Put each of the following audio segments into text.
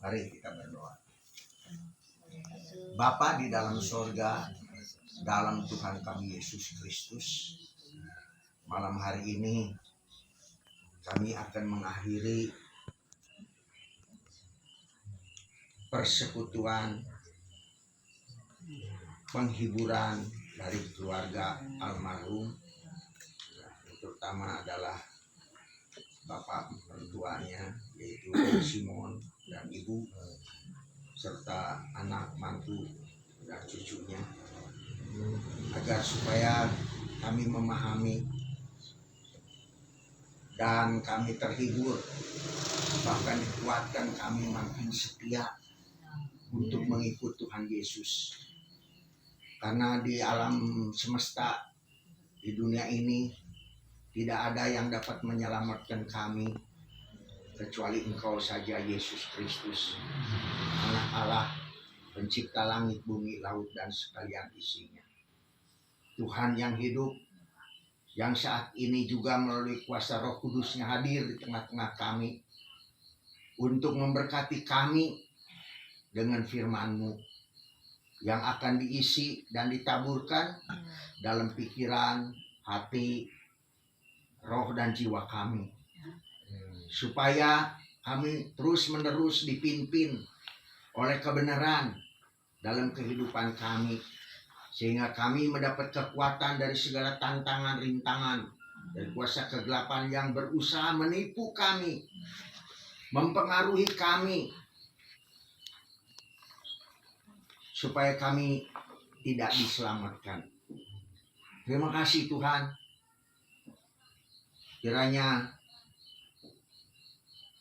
Mari kita berdoa. Bapa di dalam sorga, dalam Tuhan kami Yesus Kristus, malam hari ini kami akan mengakhiri persekutuan penghiburan dari keluarga almarhum, terutama adalah bapak mertuanya yaitu Simon dan ibu serta anak mantu dan cucunya, agar supaya kami memahami dan kami terhibur, bahkan dikuatkan kami makin setia untuk mengikut Tuhan Yesus. Karena di alam semesta, di dunia ini tidak ada yang dapat menyelamatkan kami kecuali Engkau saja, Yesus Kristus, Anak Allah, pencipta langit, bumi, laut, dan sekalian isinya. Tuhan yang hidup, yang saat ini juga melalui kuasa Roh Kudus-Nya hadir di tengah-tengah kami untuk memberkati kami dengan firman-Mu yang akan diisi dan ditaburkan dalam pikiran, hati, roh, dan jiwa kami, supaya kami terus-menerus dipimpin oleh kebenaran dalam kehidupan kami, sehingga kami mendapat kekuatan dari segala tantangan, rintangan, dari kuasa kegelapan yang berusaha menipu kami, mempengaruhi kami, supaya kami tidak diselamatkan. Terima kasih Tuhan. Kiranya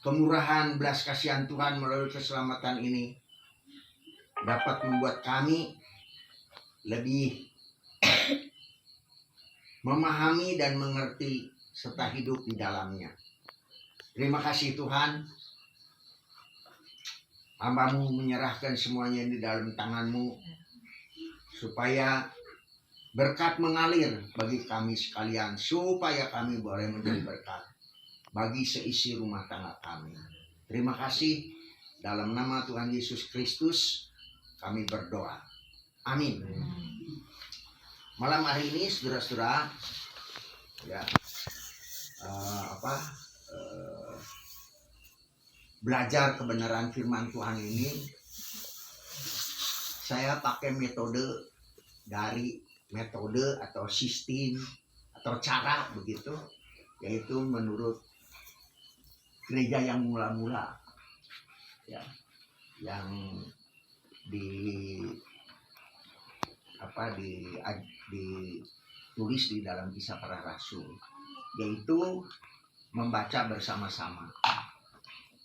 kemurahan belas kasihan Tuhan melalui keselamatan ini dapat membuat kami lebih memahami dan mengerti serta hidup di dalamnya. Terima kasih Tuhan. Hamba-Mu menyerahkan semuanya di dalam tangan-Mu, supaya berkat mengalir bagi kami sekalian, supaya kami boleh menjadi berkat bagi seisi rumah tangga kami. Terima kasih. Dalam nama Tuhan Yesus Kristus kami berdoa. Amin. Malam hari ini saudara-saudara, belajar kebenaran firman Tuhan ini, saya pakai metode atau sistem atau cara begitu, yaitu menurut gereja yang mula-mula, ya, yang ditulis di dalam Kisah Para Rasul, yaitu membaca bersama-sama.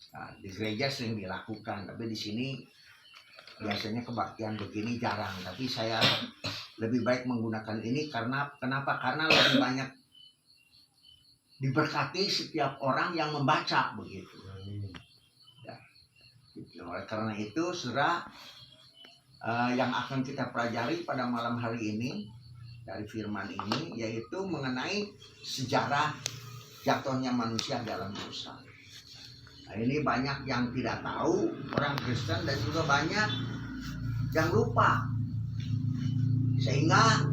Nah, di gereja sering dilakukan, tapi di sini biasanya kebaktian begini jarang. Tapi saya lebih baik menggunakan ini karena kenapa? Karena lebih banyak diberkati setiap orang yang membaca begitu. Ya. Oleh karena itu, saudara, yang akan kita pelajari pada malam hari ini dari firman ini yaitu mengenai sejarah jatuhnya manusia dalam dosa. Nah, ini banyak yang tidak tahu, orang Kristen, dan juga banyak yang lupa. Sehingga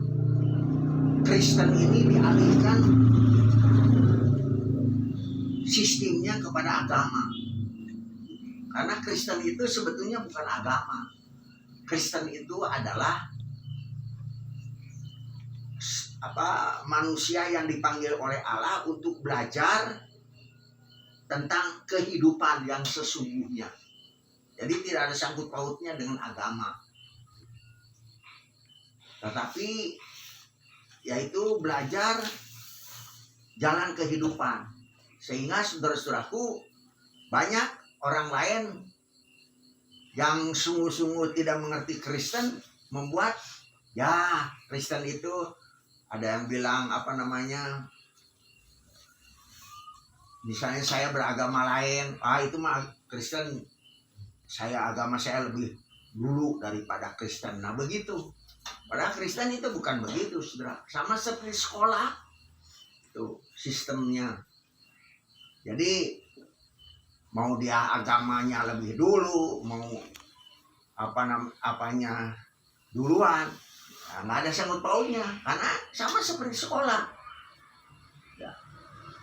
Kristen ini dialihkan sistemnya kepada agama. Karena Kristen itu sebetulnya bukan agama. Kristen itu adalah manusia yang dipanggil oleh Allah untuk belajar tentang kehidupan yang sesungguhnya. Jadi tidak ada sangkut pautnya dengan agama. Tetapi yaitu belajar jalan kehidupan. Sehingga saudara-saudaraku, banyak orang lain yang sungguh-sungguh tidak mengerti Kristen membuat, ya, Kristen itu ada yang bilang misalnya saya beragama lain, itu mah Kristen, agama saya lebih dulu daripada Kristen. Nah begitu. Padahal Kristen itu bukan begitu, saudara. Sama seperti sekolah, tuh sistemnya. Jadi mau dia agamanya lebih dulu, mau apanya duluan, ya, nggak ada sangkut pautnya, karena sama seperti sekolah. Ya,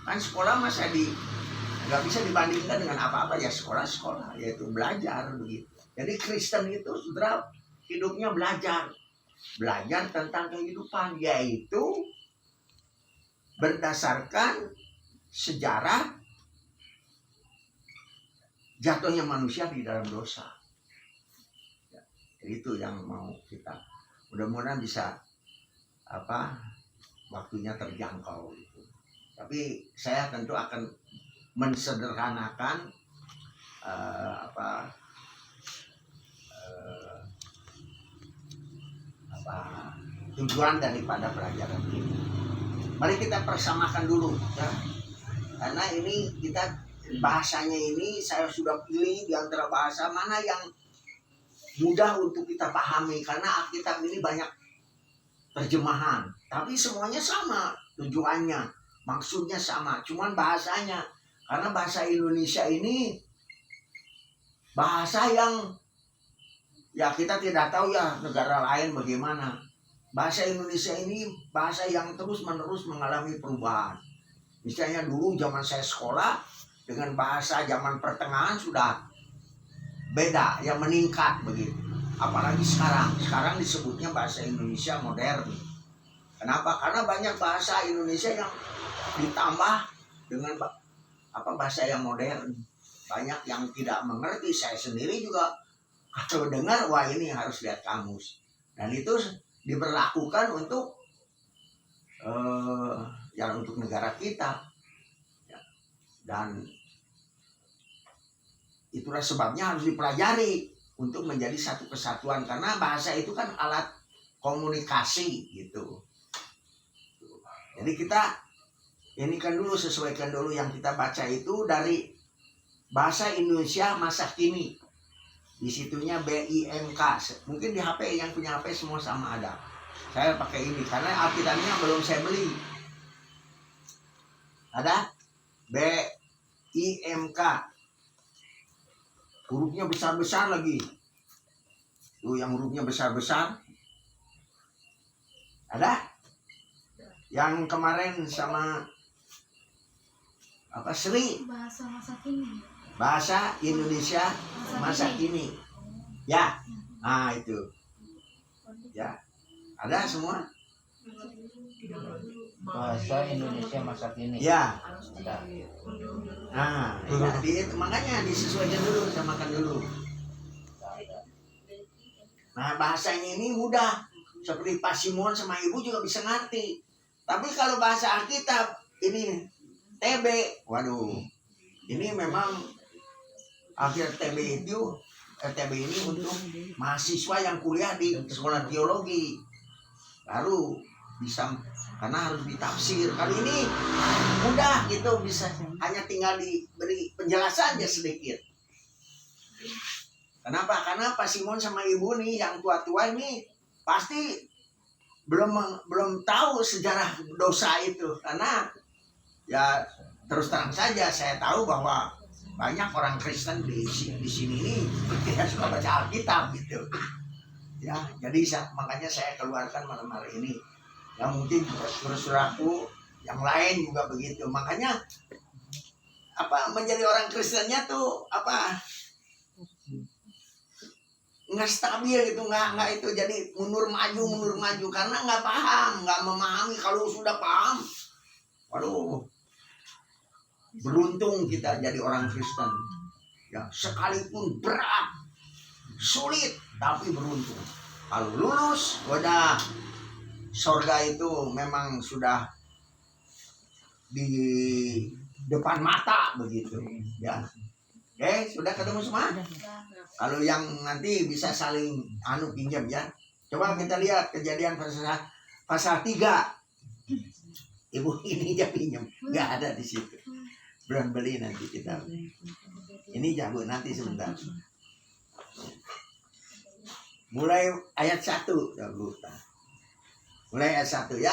kan sekolah masa nggak bisa dibandingkan dengan apa-apa, ya sekolah yaitu belajar begitu. Jadi Kristen itu saudara hidupnya belajar tentang kehidupan, yaitu berdasarkan sejarah jatuhnya manusia di dalam dosa. Ya, itu yang mau kita, mudah-mudahan bisa waktunya terjangkau gitu. Tapi saya tentu akan mensederhanakan tujuan daripada pelajaran ini. Mari kita persamakan dulu ya. Karena ini kita bahasanya ini saya sudah pilih di antara bahasa mana yang mudah untuk kita pahami, karena Alkitab ini banyak terjemahan, tapi semuanya sama tujuannya, maksudnya sama, cuman bahasanya. Karena bahasa Indonesia ini bahasa yang ya kita tidak tahu ya negara lain bagaimana. Bahasa Indonesia ini bahasa yang terus-menerus mengalami perubahan. Misalnya dulu zaman saya sekolah dengan bahasa zaman pertengahan sudah beda, yang meningkat begitu. Apalagi sekarang disebutnya bahasa Indonesia modern. Kenapa? Karena banyak bahasa Indonesia yang ditambah dengan bahasa yang modern. Banyak yang tidak mengerti. Saya sendiri juga kalau dengar, wah ini harus lihat kamus. Dan itu diberlakukan untuk untuk negara kita. Ya. Dan itulah sebabnya harus dipelajari untuk menjadi satu kesatuan, karena bahasa itu kan alat komunikasi gitu. Jadi kita ini kan dulu, sesuaikan dulu yang kita baca itu dari bahasa Indonesia masa kini. Di situnya BIMK. Mungkin di HP, yang punya HP semua sama ada. Saya pakai ini karena Alkitabnya belum saya beli. Ada BIMK. Hurufnya besar-besar lagi. Tuh yang hurufnya besar-besar. Ada? Yang kemarin sama Sri? Bahasa masa kini. Bahasa Indonesia masa kini. Ya. Nah, itu. Ya. Ada semua? Bahasa Indonesia masa kini. Ya. Ada. Nah, ya, makanya disesuaikan dulu, samakan dulu. Nah, bahasanya ini mudah. Seperti Pak Simon sama Ibu juga bisa ngerti. Tapi kalau bahasa Alkitab ini TB, waduh. Ini memang akhir TB ini untuk mahasiswa yang kuliah di sekolah teologi. Baru bisa, karena harus ditafsir. Kali ini mudah gitu, bisa hanya tinggal diberi penjelasannya sedikit. Kenapa? Karena Pak Simon sama Ibu nih yang tua-tua ini pasti belum tahu sejarah dosa itu. Karena ya terus terang saja saya tahu bahwa banyak orang Kristen di sini ini tidak suka baca Alkitab gitu. Ya, jadi makanya saya keluarkan malam hari ini. Ya mungkin saudara-saudaraku yang lain juga begitu. Makanya menjadi orang Kristennya tuh nggak stabil gitu, nggak itu, jadi mundur maju karena nggak paham, nggak memahami. Kalau sudah paham, waduh, beruntung kita jadi orang Kristen. Ya, sekalipun berat, sulit, tapi beruntung. Kalau lulus, udah surga itu memang sudah di depan mata begitu. Ya, oke, sudah ketemu semua. Kalau yang nanti bisa saling pinjam ya. Coba kita lihat Kejadian pasal 3. Ibu ini aja pinjam, nggak ada di situ. Belum beli, nanti kita. Ini jago nanti sebentar. Mulai ayat 1, jago. Mulai ayat 1 ya.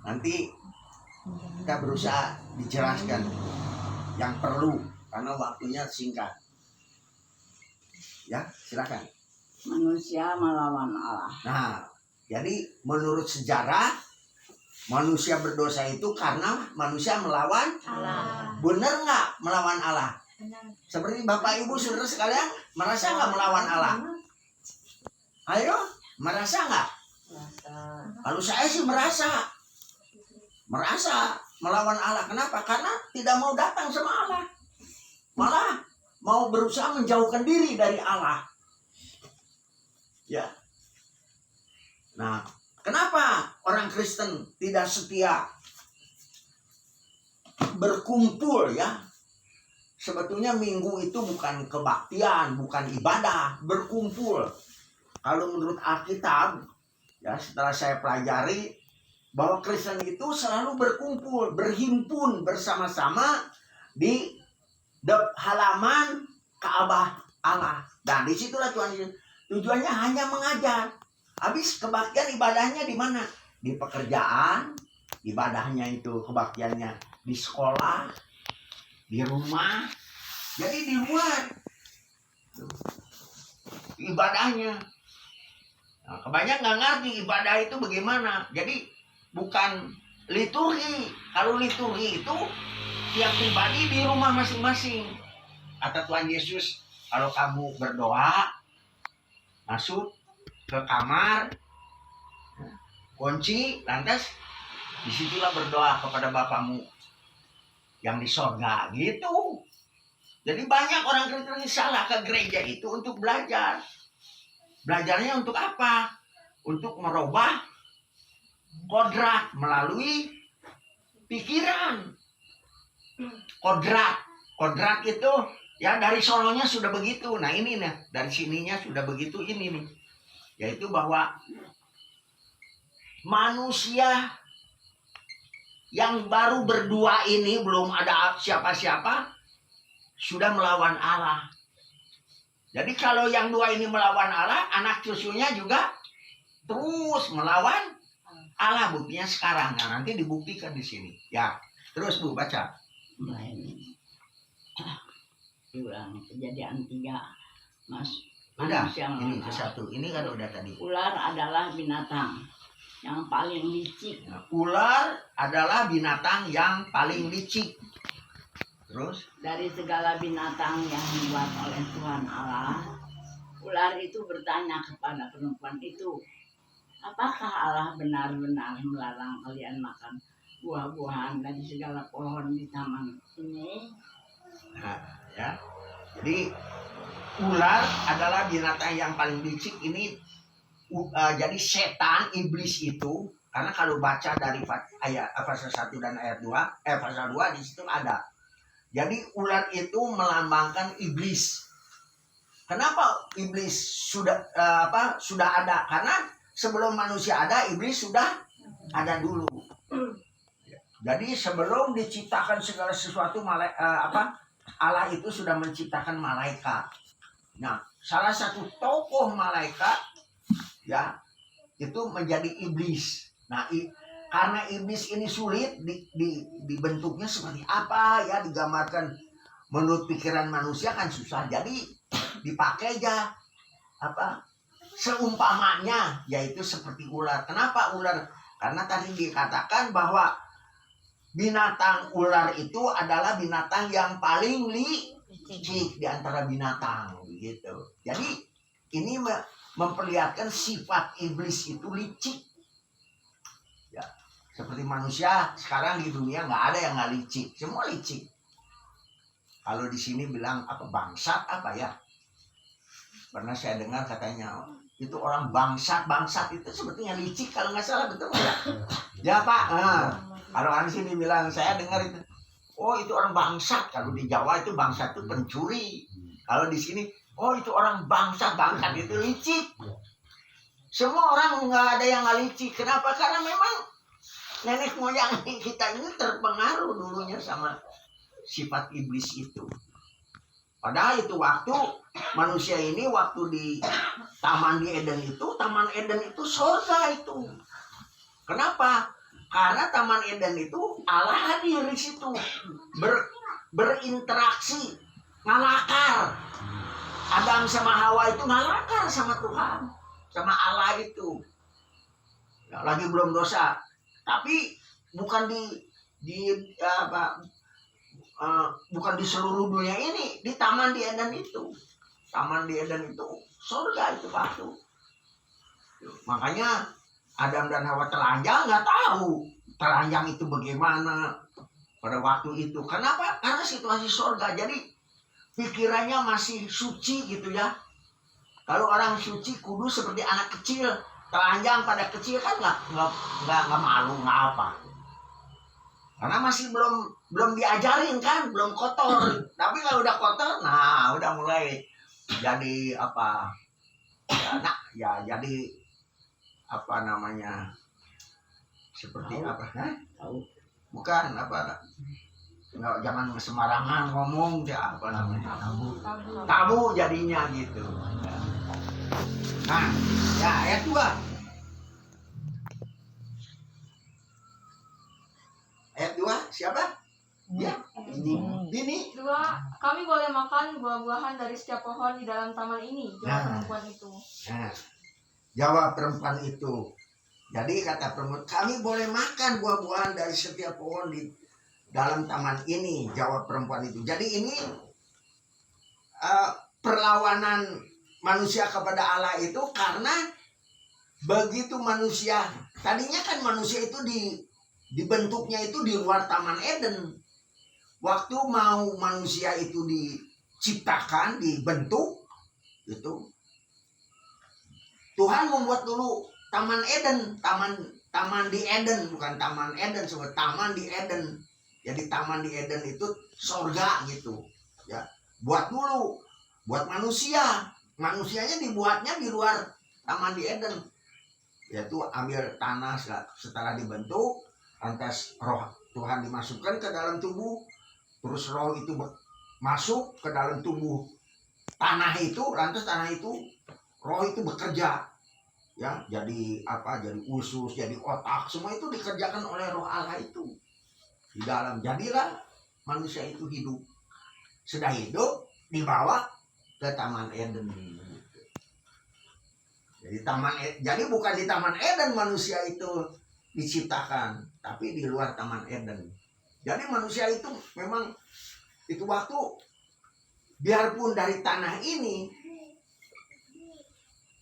Nanti kita berusaha dijelaskan yang perlu karena waktunya singkat. Ya, silakan. Manusia melawan Allah. Nah, jadi menurut sejarah manusia berdosa itu karena manusia melawan Allah. Benar nggak melawan Allah? Benar. Seperti Bapak Ibu saudara sekalian, merasa nggak melawan Allah? Ayo, merasa nggak? Kalau saya sih merasa melawan Allah. Kenapa? Karena tidak mau datang sama Allah, malah mau berusaha menjauhkan diri dari Allah. Ya. Nah, kenapa orang Kristen tidak setia berkumpul ya? Sebetulnya minggu itu bukan kebaktian, bukan ibadah, berkumpul. Kalau menurut Alkitab, ya setelah saya pelajari bahwa Kristen itu selalu berkumpul, berhimpun bersama-sama di halaman Ka'bah Allah. Dan disitulah tujuannya hanya mengajar. Habis kebaktian ibadahnya di mana? Di pekerjaan, ibadahnya itu kebaktiannya di sekolah, di rumah. Jadi di luar ibadahnya. Nah, kebanyakan nggak ngerti ibadah itu bagaimana. Jadi bukan liturgi. Kalau liturgi itu tiap pribadi di rumah masing-masing. Kata Tuhan Yesus, kalau kamu berdoa, masuk ke kamar, kunci, lantas disitulah berdoa kepada Bapamu yang di sorga, gitu. Jadi banyak orang Kristen salah ke gereja itu untuk belajar. Belajarnya untuk apa? Untuk merubah kodrat melalui pikiran. Kodrat itu ya dari sononya sudah begitu. Nah ini nih, dari sininya sudah begitu ini nih. Yaitu bahwa manusia yang baru berdua ini belum ada siapa-siapa sudah melawan Allah. Jadi kalau yang dua ini melawan Allah, anak cucunya juga terus melawan Allah. Buktinya sekarang. Nah, nanti dibuktikan di sini. Ya, terus Bu baca. Nah, ini diulang Kejadian 3 Udah, manusia ini melawan ke satu. Ini kan udah tadi. Ular adalah binatang yang paling licik. Nah, ular adalah binatang yang paling licik. Terus? Dari segala binatang yang dibuat oleh Tuhan Allah, ular itu bertanya kepada perempuan itu, apakah Allah benar-benar melarang kalian makan buah-buahan dari segala pohon di taman ini? Nah, ya. Jadi ular adalah binatang yang paling licik. Ini jadi setan, iblis itu, karena kalau baca dari ayat pasal 1 dan ayat 2, pasal 2 di situ ada. Jadi ular itu melambangkan iblis. Kenapa iblis sudah ada? Karena sebelum manusia ada, iblis sudah ada dulu. Jadi sebelum diciptakan segala sesuatu, Allah itu sudah menciptakan malaikat. Nah, salah satu tokoh malaikat ya itu menjadi iblis. Nah, karena iblis ini sulit dibentuknya seperti apa ya, digambarkan menurut pikiran manusia kan susah. Jadi dipakai aja seumpamanya, yaitu seperti ular. Kenapa ular? Karena tadi dikatakan bahwa binatang ular itu adalah binatang yang paling licik di antara binatang gitu. Jadi ini memperlihatkan sifat iblis itu licik. Ya, seperti manusia sekarang di dunia nggak ada yang nggak licik, semua licik. Kalau di sini bilang apa bangsat apa ya? Pernah saya dengar katanya itu orang bangsat itu sebetulnya licik kalau nggak salah, betul nggak? Ya Pak. Kalau di sini bilang saya dengar itu, oh itu orang bangsat. Kalau di Jawa itu bangsat itu pencuri. Kalau di sini, oh itu orang bangsat itu licik. Semua orang nggak ada yang nggak licik. Kenapa? Karena memang nenek moyang kita ini terpengaruh dulunya sama sifat iblis itu. Padahal itu waktu manusia ini waktu di Taman Eden itu surga itu. Kenapa? Karena Taman Eden itu Allah hadir di situ, berinteraksi, ngalakar. Adam sama Hawa itu ngalakar sama Tuhan, sama Allah itu. Ya, lagi belum dosa, tapi bukan bukan di seluruh dunia ini, di Taman di Eden itu. Taman di Eden itu surga itu batu. Makanya Adam dan Hawa telanjang, nggak tahu telanjang itu bagaimana pada waktu itu. Kenapa? Karena situasi surga. Jadi pikirannya masih suci gitu ya. Kalau orang suci kudus seperti anak kecil, telanjang pada kecil kan nggak malu, nggak apa. Karena masih belum diajarin kan, belum kotor. Tapi kalau udah kotor, nah udah mulai jadi apa? Ya jadi apa namanya? Seperti Tahu. apa? Hah? Tahu. Bukan apa? Nggak, jangan sembarangan ngomong ya, apa namanya? Tabu jadinya gitu. Nah, ya ayat 2. Ayat 2 siapa? Ya, ini. 2, kami boleh makan buah-buahan dari setiap pohon di dalam taman ini, jawab perempuan itu. Nah, jawab perempuan itu. Jadi kata perempuan, kami boleh makan buah-buahan dari setiap pohon di dalam taman ini, jawab perempuan itu. Jadi ini perlawanan manusia kepada Allah itu karena begitu manusia, tadinya kan manusia itu dibentuknya itu di luar Taman Eden. Waktu mau manusia itu diciptakan, dibentuk, itu Tuhan membuat dulu Taman Eden, taman di Eden, bukan Taman Eden, sebut Taman di Eden. Jadi Taman di Eden itu sorga gitu, ya. Buat dulu, buat manusia, manusianya dibuatnya di luar Taman di Eden. Yaitu ambil tanah setelah dibentuk, lantas roh Tuhan dimasukkan ke dalam tubuh. Terus roh itu masuk ke dalam tubuh tanah itu, lantas tanah itu, roh itu bekerja, ya, jadi apa? Jadi usus, jadi otak, semua itu dikerjakan oleh roh Allah itu di dalam. Jadilah manusia itu hidup. Sudah hidup, dibawa ke Taman Eden. Jadi bukan di Taman Eden manusia itu diciptakan, tapi di luar Taman Eden. Jadi manusia itu memang itu waktu biarpun dari tanah ini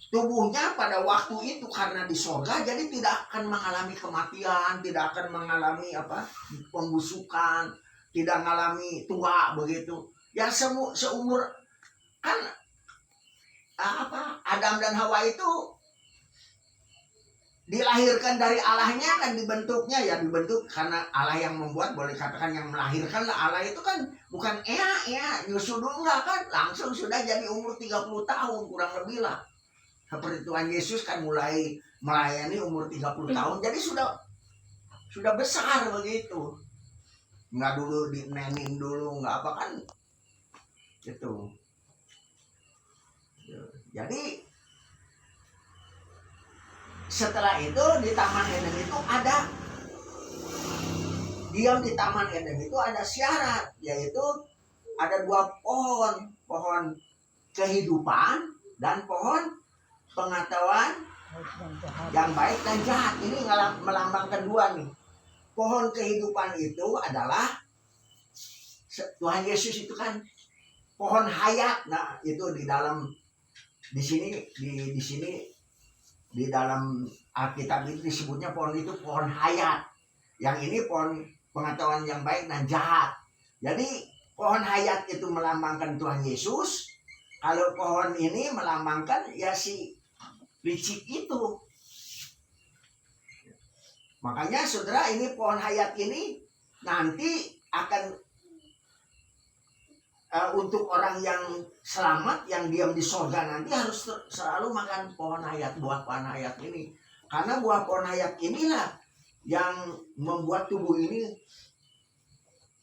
tubuhnya pada waktu itu karena di sorga, jadi tidak akan mengalami kematian, tidak akan mengalami pembusukan, tidak mengalami tua begitu. Ya seumur kan Adam dan Hawa itu dilahirkan dari Allahnya kan, dibentuknya ya dibentuk karena Allah yang membuat, boleh katakan yang melahirkan lah. Allah itu kan bukan nyusu dulu enggak kan, langsung sudah jadi umur 30 tahun kurang lebih lah. Seperti Tuhan Yesus kan mulai melayani umur 30 tahun, jadi sudah besar begitu. Enggak dulu dinenin dulu, enggak apa kan gitu. Jadi setelah itu di Taman Eden itu ada di Taman Eden itu ada syarat, yaitu ada 2 pohon, pohon kehidupan dan pohon pengetahuan yang baik dan jahat. Ini melambangkan 2 nih. Pohon kehidupan itu adalah Tuhan Yesus itu kan pohon hayat. Nah, itu di sini di dalam Alkitab itu disebutnya pohon itu pohon hayat. Yang ini pohon pengetahuan yang baik dan jahat. Jadi pohon hayat itu melambangkan Tuhan Yesus. Kalau pohon ini melambangkan ya si licik itu. Makanya saudara, ini pohon hayat ini nanti akan untuk orang yang selamat, yang diam di sorga nanti harus selalu makan pohon hayat, buah pohon hayat ini. Karena buah pohon hayat inilah yang membuat tubuh ini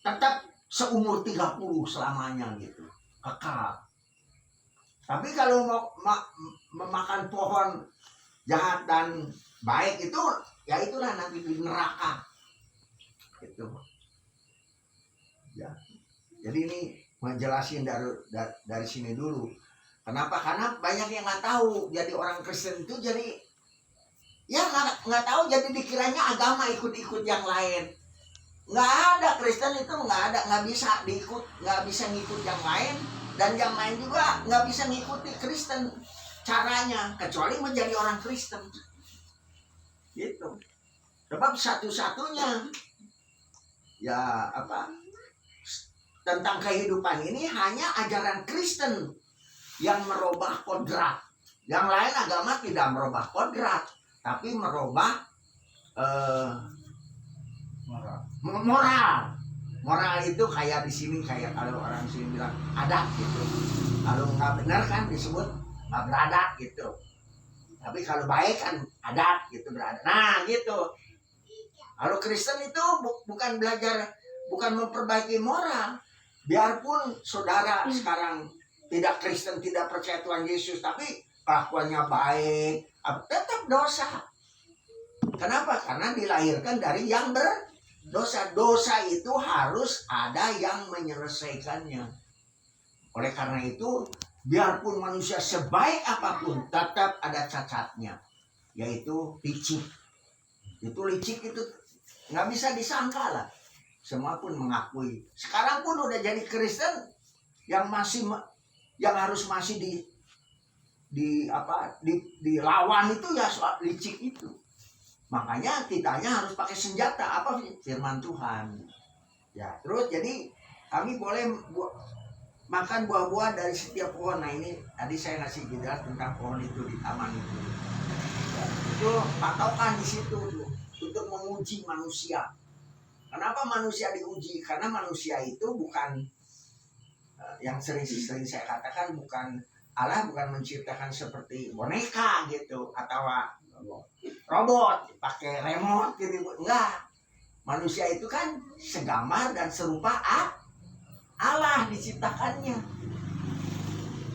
tetap seumur 30 selamanya gitu, kekal. Tapi kalau mau memakan pohon jahat dan baik itu, ya itulah nanti di neraka. Gitu. Ya. Jadi ini ngejelasin dari sini dulu. Kenapa? Karena banyak yang nggak tahu. Jadi orang Kristen itu jadi ya nggak tahu. Jadi dikiranya agama ikut-ikut yang lain. Nggak ada, Kristen itu nggak bisa ngikut yang lain, dan yang lain juga nggak bisa ngikuti Kristen caranya kecuali menjadi orang Kristen. Gitu. Sebab satu-satunya ya tentang kehidupan ini hanya ajaran Kristen yang merubah kodrat. Yang lain agama tidak merubah kodrat, tapi merubah moral. Moral itu kayak di sini, kayak kalau orang sini bilang adat gitu. Kalau nggak benar kan disebut nggak beradat gitu. Tapi kalau baik kan adat gitu, beradat. Nah gitu. Kalau Kristen itu bukan belajar, bukan memperbaiki moral. Biarpun saudara sekarang tidak Kristen, tidak percaya Tuhan Yesus, tapi kelakuannya baik, tetap dosa. Kenapa? Karena dilahirkan dari yang berdosa. Dosa itu harus ada yang menyelesaikannya. Oleh karena itu, biarpun manusia sebaik apapun, tetap ada cacatnya, yaitu licik. Itu licik itu nggak bisa disangka lah. Semua pun mengakui. Sekarang pun udah jadi Kristen yang harus masih dilawan itu ya soal licik itu. Makanya kitanya harus pakai senjata apa? Firman Tuhan. Ya, terus jadi kami boleh makan buah-buah dari setiap pohon. Nah ini tadi saya ngasih jelas tentang pohon itu di taman itu. Ya, itu patokan di situ tuh, untuk menguji manusia. Kenapa manusia diuji? Karena manusia itu bukan yang sering saya katakan, bukan Allah bukan menciptakan seperti boneka gitu atau robot pakai remote gitu. Enggak. Manusia itu kan segambar dan serupa Allah diciptakannya.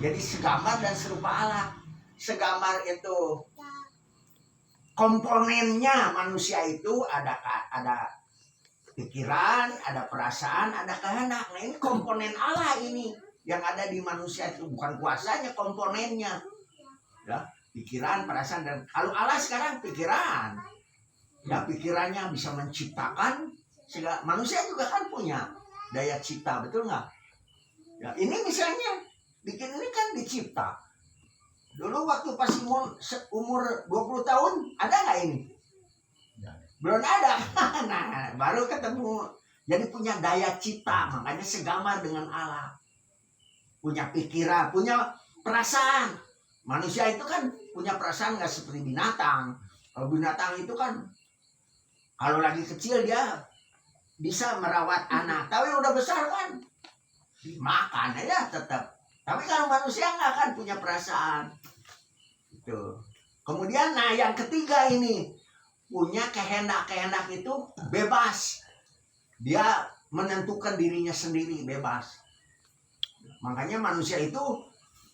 Jadi segambar dan serupa Allah. Segambar itu komponennya manusia itu ada pikiran, ada perasaan, ada kehendak. Nah ini komponen Allah ini yang ada di manusia itu, bukan kuasanya, komponennya. Ya, pikiran, perasaan, dan kalau Allah sekarang pikiran. Ya, pikirannya bisa menciptakan segala. Manusia juga kan punya daya cipta, betul nggak? Ya, ini misalnya bikin ini kan dicipta. Dulu waktu pas umur 20 tahun ada nggak ini? Belum ada. Nah, baru ketemu. Jadi punya daya cipta, makanya segambar dengan Allah. Punya pikiran, punya perasaan. Manusia itu kan punya perasaan nggak seperti binatang. Kalau binatang itu kan kalau lagi kecil dia bisa merawat anak, tapi udah besar kan dimakan aja tetap. Tapi kalau manusia nggak kan punya perasaan. Itu. Kemudian nah yang ketiga ini punya kehendak itu bebas. Dia menentukan dirinya sendiri, bebas. Makanya manusia itu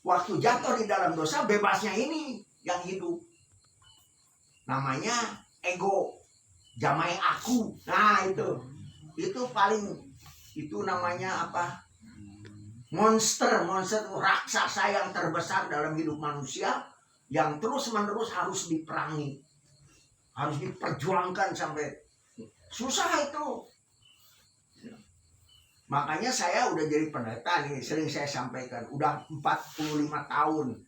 waktu jatuh di dalam dosa, bebasnya ini yang hidup. Namanya ego, jamai aku. Nah itu paling, itu namanya apa? Monster raksasa yang terbesar dalam hidup manusia, yang terus-menerus harus diperangi, harus diperjuangkan sampai susah itu. Makanya saya udah jadi pendeta nih, sering saya sampaikan, udah 45 tahun.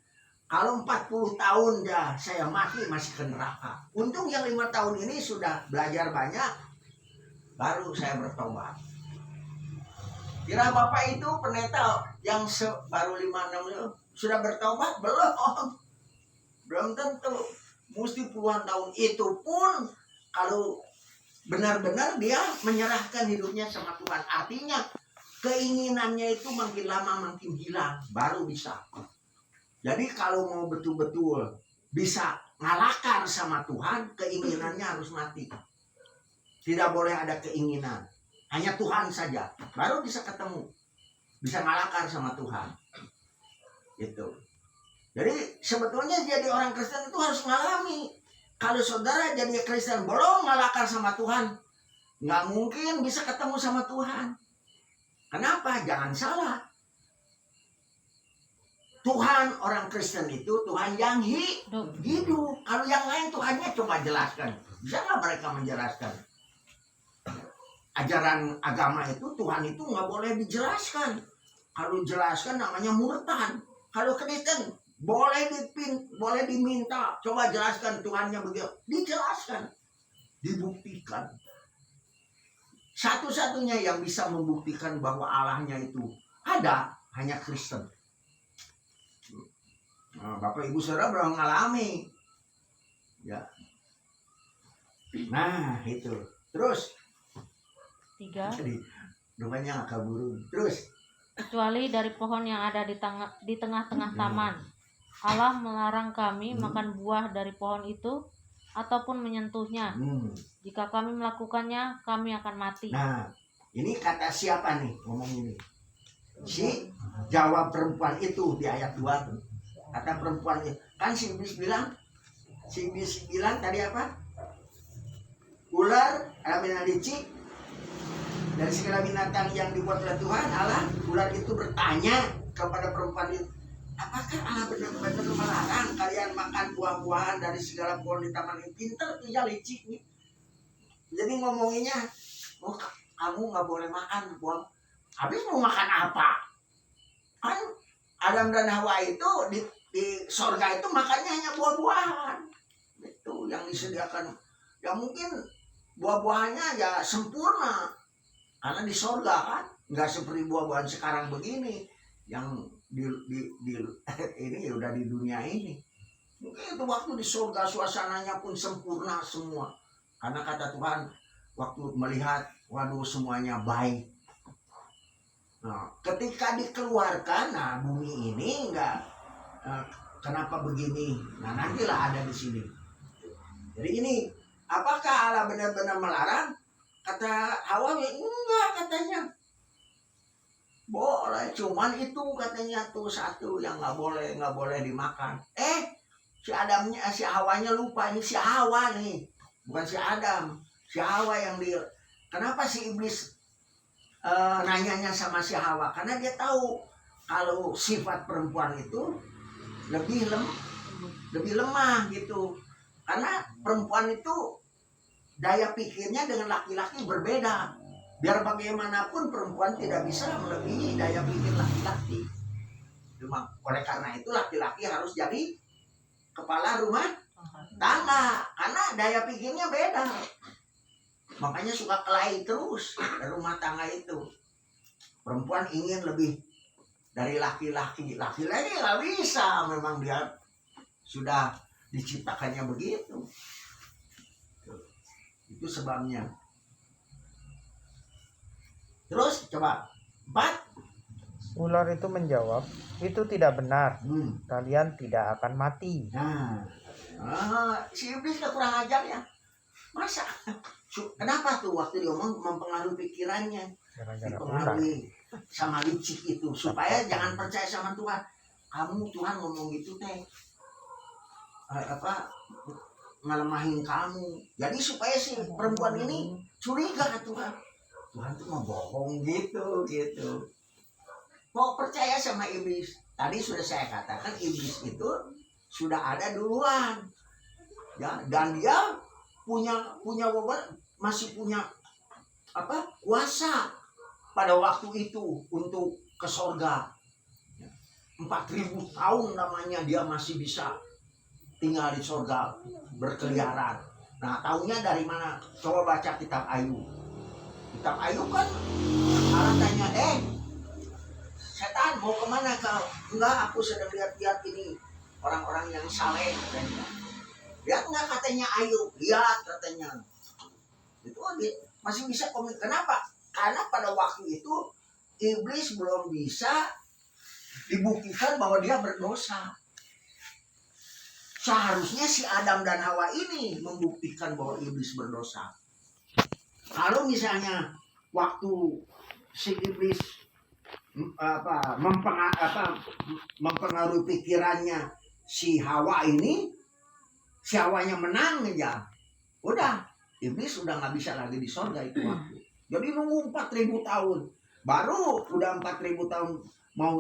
Kalau 40 tahun dah saya mati masih ke neraka. Untung yang 5 tahun ini sudah belajar banyak, baru saya bertobat. Kira Bapak itu pendeta yang baru 5-6 tahun sudah bertobat? Belum tentu. Mesti puluhan tahun. Itu pun kalau benar-benar dia menyerahkan hidupnya sama Tuhan. Artinya keinginannya itu makin lama makin hilang, baru bisa. Jadi kalau mau betul-betul bisa ngalakar sama Tuhan, keinginannya harus mati. Tidak boleh ada keinginan. Hanya Tuhan saja, baru bisa ketemu, bisa ngalakar sama Tuhan. Gitu. Jadi sebetulnya jadi orang Kristen itu harus ngalami. Kalau saudara jadi Kristen belum ngalakar sama Tuhan, nggak mungkin bisa ketemu sama Tuhan. Kenapa? Jangan salah. Tuhan orang Kristen itu Tuhan yang hidup. Kalau yang lain Tuhannya cuma jelaskan. Bisa nggak mereka menjelaskan? Ajaran agama itu Tuhan itu nggak boleh dijelaskan. Kalau jelaskan namanya murtad. Kalau Kristen boleh diminta. Coba jelaskan Tuhannya begitu. Dijelaskan. Dibuktikan. Satu-satunya yang bisa membuktikan bahwa Allahnya itu ada hanya Kristen. Nah, Bapak Ibu Saudara belum mengalami. Ya. Nah, itu. Terus 3. jadi rupanya nggak kabur. Terus Kecuali dari pohon yang ada di tengah-tengah taman. Allah melarang kami makan buah dari pohon itu ataupun menyentuhnya. Jika kami melakukannya, kami akan mati. Nah, ini kata siapa nih ngomong ini? Si jawab perempuan itu di ayat 2 tuh. Kata perempuan itu. Kan si iblis bilang tadi apa? Ular, ada licik, dari segala binatang yang dibuat oleh Tuhan Allah, ular itu bertanya kepada perempuan itu, apakah Allah benar-benar melarang kalian makan buah-buahan dari segala pohon di taman ini? Pinter tuh ya licik nih. Jadi ngomonginnya, oh kamu nggak boleh makan buah. Habis mau makan apa? Kan Adam dan Hawa itu di sorga itu makannya hanya buah-buahan. Itu yang disediakan. Ya mungkin buah-buahannya ya sempurna. Karena di sorga kan nggak seperti buah-buahan sekarang begini yang di ini ya udah di dunia ini. Mungkin itu waktu di sorga suasananya pun sempurna semua. Karena kata Tuhan waktu melihat waduh semuanya baik. Nah, ketika dikeluarkan, nah bumi ini enggak kenapa begini? Nah nantilah ada di sini. Jadi ini apakah Allah benar-benar melarang? Kata Hawa, enggak katanya. Boleh, cuman itu katanya tuh satu yang nggak boleh dimakan. Si Hawanya lupa ini si Hawa nih, bukan si Adam. Si Hawa yang kenapa si iblis nanyanya sama si Hawa? Karena dia tahu kalau sifat perempuan itu lebih lemah gitu. Karena perempuan itu daya pikirnya dengan laki-laki berbeda. Biar bagaimanapun perempuan tidak bisa melebihi daya pikir laki-laki. Oleh karena itu laki-laki harus jadi kepala rumah tangga. Karena daya pikirnya beda. Makanya suka kelahi terus dari rumah tangga itu. Perempuan ingin lebih dari laki-laki. Laki-laki nggak bisa. Memang dia sudah diciptakannya begitu. Itu sebabnya. Terus coba 4. Ular itu menjawab, itu tidak benar. Kalian tidak akan mati. Si iblis udah kurang ajar ya. Masa? Kenapa tuh waktu dia ngomong mempengaruhi pikirannya? Dipengaruhi sama licik itu. Supaya jangan percaya sama Tuhan. Kamu Tuhan ngomong gitu teh. Ngelemahin kamu. Jadi supaya si perempuan ini curiga ke Tuhan. Tuhan tuh mau bohong gitu. Mau percaya sama iblis. Tadi sudah saya katakan iblis itu sudah ada duluan. Ya, dan dia masih punya kuasa pada waktu itu untuk ke sorga. 4.000 tahun namanya dia masih bisa tinggal di sorga berkeliaran. Nah, taunya dari mana? Coba baca kitab Ayub. Kitab Ayub kan Allah tanya, setan mau kemana kau? Enggak, aku sedang lihat-lihat ini orang-orang yang saleh katanya. Lihat enggak katanya Ayub? Lihat katanya. Itu masih bisa komen. Kenapa? Karena pada waktu itu iblis belum bisa dibuktikan bahwa dia berdosa. Seharusnya si Adam dan Hawa ini membuktikan bahwa iblis berdosa. Kalau misalnya waktu si iblis mempengaruhi pikirannya si Hawa ini, si Hawanya menang aja, udah iblis udah nggak bisa lagi di sorga itu waktu. Jadi nunggu 4.000 tahun. Baru udah 4.000 tahun mau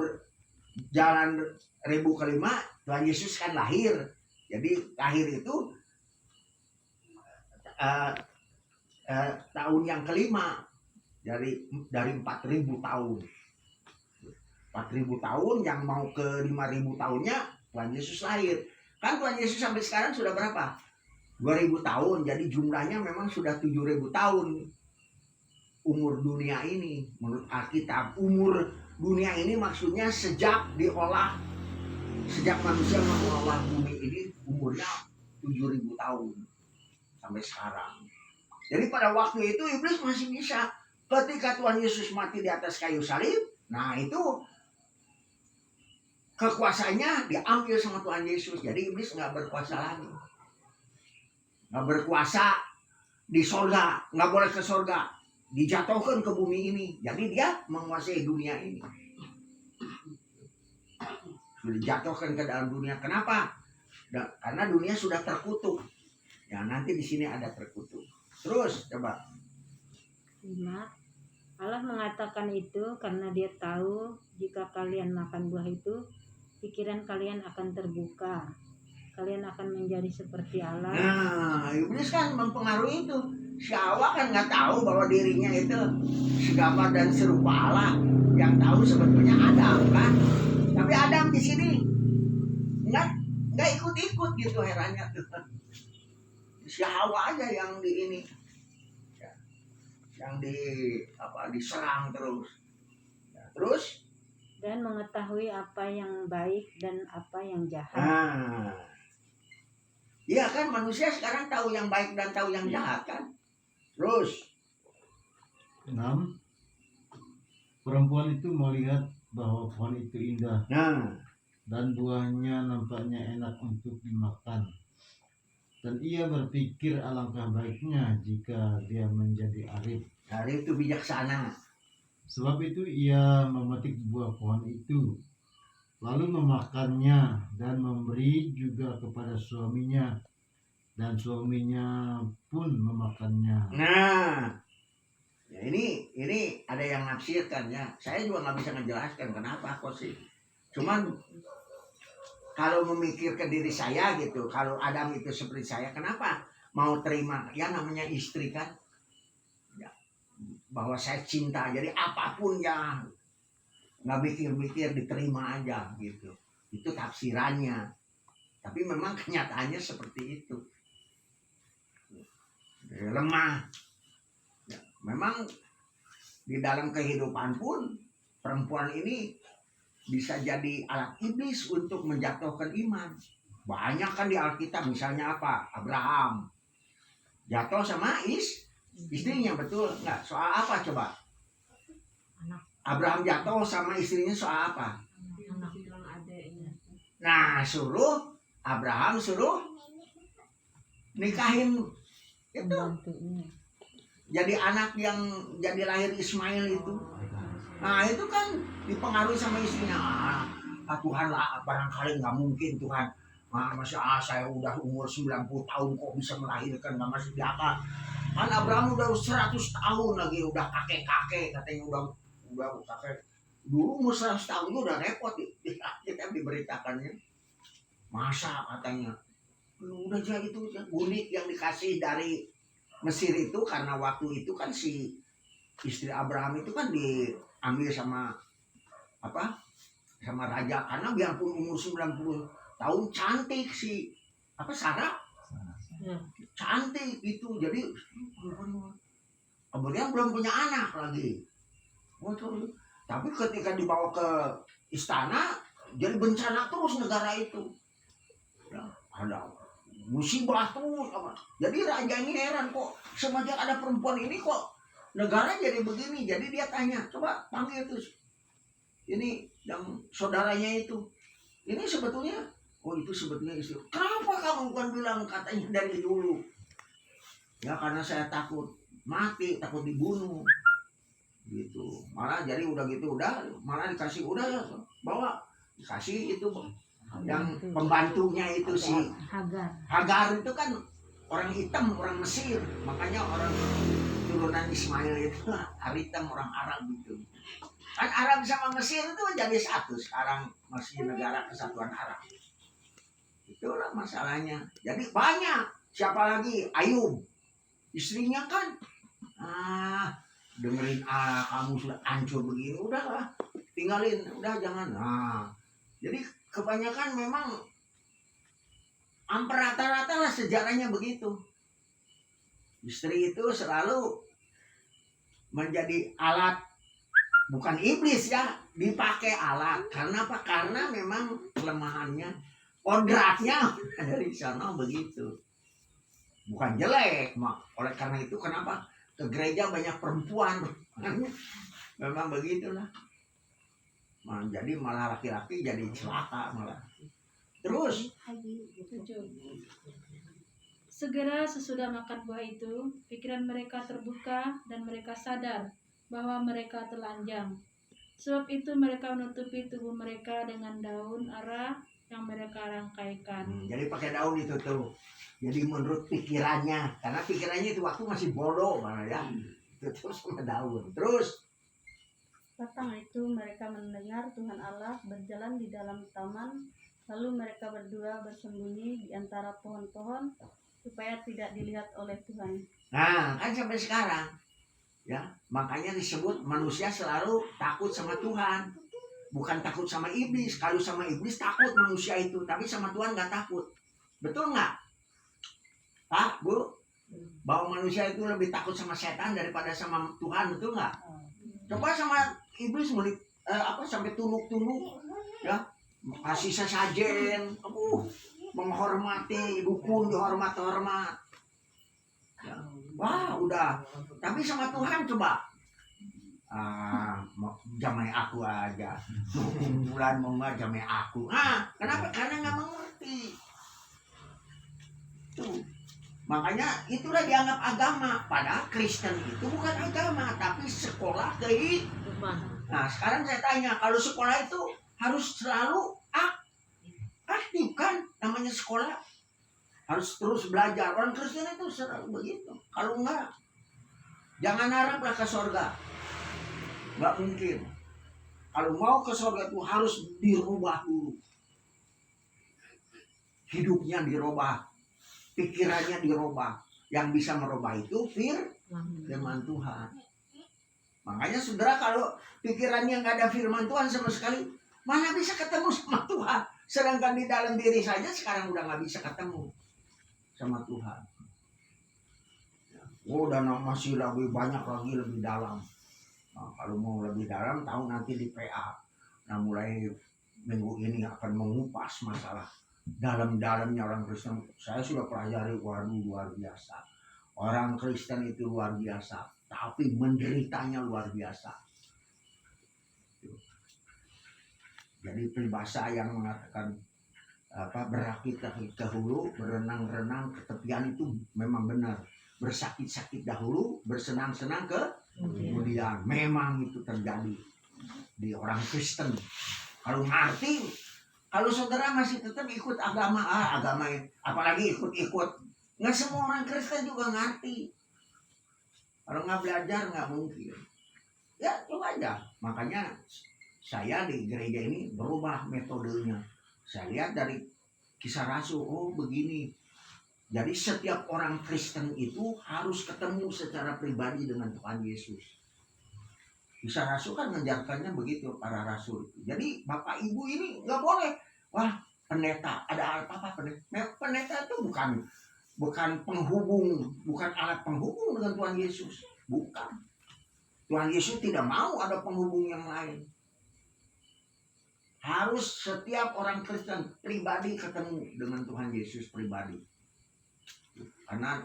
jalan ribu kelima, Tuhan Yesus kan lahir. Jadi lahir itu tahun yang kelima dari 4.000 tahun. 4.000 tahun yang mau ke 5.000 tahunnya Tuhan Yesus lahir. Kan Tuhan Yesus sampai sekarang sudah berapa? 2.000 tahun. Jadi jumlahnya memang sudah 7.000 tahun umur dunia ini. Menurut Alkitab, umur dunia ini maksudnya sejak manusia mengolah bumi ini umurnya 7.000 tahun sampai sekarang. Jadi pada waktu itu iblis masih bisa. Ketika Tuhan Yesus mati di atas kayu salib, nah itu kekuasaannya diambil sama Tuhan Yesus. Jadi iblis nggak berkuasa lagi. Nggak berkuasa di sorga, nggak boleh ke sorga. Dijatuhkan ke bumi ini. Jadi dia menguasai dunia ini. Sudah dijatuhkan ke dalam dunia. Kenapa? Karena dunia sudah terkutuk. Ya nanti di sini ada terkutuk. Terus coba. 5. Allah mengatakan itu karena dia tahu jika kalian makan buah itu, pikiran kalian akan terbuka. Kalian akan menjadi seperti Allah. Nah, iblis kan mempengaruhi itu. Si Hawa kan nggak tahu bahwa dirinya itu segambar dan serupa Allah. Yang tahu sebetulnya Adam kan. Tapi Adam di sini nggak ikut-ikut gitu, herannya tuh. Si Hawa aja yang di ini, yang diserang terus. Ya, terus? Dan mengetahui apa yang baik dan apa yang jahat. Nah, iya kan manusia sekarang tahu yang baik dan tahu yang jahat kan. Terus 6. Perempuan itu melihat bahwa pohon itu indah dan buahnya nampaknya enak untuk dimakan. Dan ia berpikir alangkah baiknya jika dia menjadi arif. Arif itu bijaksana. Sebab itu ia memetik buah pohon itu, lalu memakannya dan memberi juga kepada suaminya. Dan suaminya pun memakannya. Nah, ya ini ada yang nafsirkan ya. Saya juga nggak bisa menjelaskan kenapa kok sih. Cuman kalau memikir ke diri saya gitu, kalau Adam itu seperti saya, kenapa mau terima? Ya namanya istri kan, ya, bahwa saya cinta. Jadi apapun ya nggak mikir-mikir, diterima aja gitu. Itu tafsirannya. Tapi memang kenyataannya seperti itu. Lemah. Ya, memang di dalam kehidupan pun perempuan ini bisa jadi alat iblis untuk menjatuhkan iman. Banyak kan di Alkitab, misalnya apa? Abraham jatuh sama istrinya, betul nggak? Soal apa coba? Abraham jatuh sama istrinya soal apa? Nah, Abraham suruh nikahin itu. Jadi anak yang jadi lahir Ismail itu. Nah itu kan dipengaruhi sama istrinya. Tuhan lah, barangkali nggak mungkin Tuhan. Masih saya udah umur 90 tahun kok bisa melahirkan, nggak masih diakal. Kan Abraham udah 100 tahun lagi, udah kakek-kakek, katanya udah kakek. Dulu umur 100 tahun udah repot. Kita diberitakannya. Masa katanya. Udah jadi itu unik yang dikasih dari Mesir itu, karena waktu itu kan si istri Abraham itu kan diambil sama raja, karena biarpun umur 90 tahun cantik si Sarah, cantik itu. Jadi kemudian belum punya anak lagi. Tapi ketika dibawa ke istana jadi bencana terus negara itu. Ya, ada musibah terus. Jadi raja ini heran, kok semenjak ada perempuan ini kok negara jadi begini. Jadi dia tanya, coba panggil terus ini yang saudaranya itu. Ini sebetulnya, itu sebetulnya istri. Kenapa kamu bukan bilang, katanya dari dulu? Ya karena saya takut mati, takut dibunuh. Gitu. Malah jadi udah gitu, malah dikasih bawa, dikasih itu yang pembantunya itu si Hagar itu kan orang hitam, orang Mesir, makanya orang keturunan Ismail itu Aritam orang Arab gitu. Kan Arab sama Mesir itu jadi satu sekarang, masih negara kesatuan Arab. Itulah masalahnya. Jadi banyak. Siapa lagi? Ayub. Istrinya kan, dengerin kamu sudah hancur begini, udahlah, tinggalin, udah jangan. Jadi kebanyakan memang hampir rata-rata lah sejarahnya begitu. Istri itu selalu menjadi alat, bukan iblis ya, dipakai alat. Karena apa? Karena memang kelemahannya, kodratnya dari sana begitu. Bukan jelek, oleh karena itu kenapa ke gereja banyak perempuan. Memang begitulah. Jadi malah laki-laki jadi celaka malah. Terus 7. Segera sesudah makan buah itu, pikiran mereka terbuka dan mereka sadar bahwa mereka telanjang. Sebab itu mereka menutupi tubuh mereka dengan daun ara yang mereka rangkaikan. jadi pakai daun itu tuh. Jadi menurut pikirannya, karena pikirannya itu waktu masih bodoh malah ya. Itu terus sama daun. Terus Petang itu mereka mendengar Tuhan Allah berjalan di dalam taman, lalu mereka berdua bersembunyi di antara pohon-pohon supaya tidak dilihat oleh Tuhan. nah kan sampai sekarang ya, makanya disebut manusia selalu takut sama Tuhan, bukan takut sama iblis. Kalau sama iblis takut manusia itu, tapi sama Tuhan nggak takut. Betul nggak Pak, Bu? Bahwa manusia itu lebih takut sama setan daripada sama Tuhan, betul nggak? Coba sama iblis sampai tunduk-tunduk ya, kasih sesajen, menghormati dukun, dihormat-hormat ya. Wah udah. Tapi sama Tuhan coba jamai aku aja, bulan mau nggak jamai aku. Kenapa? Karena nggak mengerti tuh. Makanya itulah dianggap agama. Padahal Kristen itu bukan agama, tapi sekolah kehidupan. Nah sekarang saya tanya, kalau sekolah itu harus selalu aktif kan? Namanya sekolah harus terus belajar. Orang Kristen itu selalu begitu. Kalau enggak, jangan haraplah ke surga. Nggak mungkin. Kalau mau ke surga itu harus dirubah dulu. Hidupnya dirubah, pikirannya dirubah. Yang bisa merubah itu firman Tuhan. Makanya saudara, kalau pikirannya nggak ada firman Tuhan sama sekali, mana bisa ketemu sama Tuhan? Sedangkan di dalam diri saja sekarang udah nggak bisa ketemu sama Tuhan. Dan masih lebih banyak lagi, lebih dalam. Nah, kalau mau lebih dalam, tahu nanti di PA. Nah mulai minggu ini akan mengupas masalah dalam-dalamnya orang Kristen. Saya sudah pelajari, waduh luar biasa. Orang Kristen itu luar biasa, tapi menderitanya luar biasa. Jadi peribahasa yang mengatakan berakit-akit dahulu, berenang-renang ke tepian itu memang benar. Bersakit-sakit dahulu, bersenang-senang kemudian. Memang itu terjadi di orang Kristen. Kalau ngerti, kalau saudara masih tetap ikut agama apalagi ikut-ikut, nggak semua orang Kristen juga ngerti. Kalau nggak belajar nggak mungkin. Ya itu aja. Makanya saya di gereja ini berubah metodenya. Saya lihat dari Kisah Rasul, begini. Jadi setiap orang Kristen itu harus ketemu secara pribadi dengan Tuhan Yesus. Kisah Rasul kan mengajarkannya begitu, para rasul. Jadi Bapak Ibu ini nggak boleh, wah pendeta, ada apa pendeta? Pendeta itu bukan penghubung, bukan alat penghubung dengan Tuhan Yesus. Bukan. Tuhan Yesus tidak mau ada penghubung yang lain. Harus setiap orang Kristen pribadi ketemu dengan Tuhan Yesus pribadi. Karena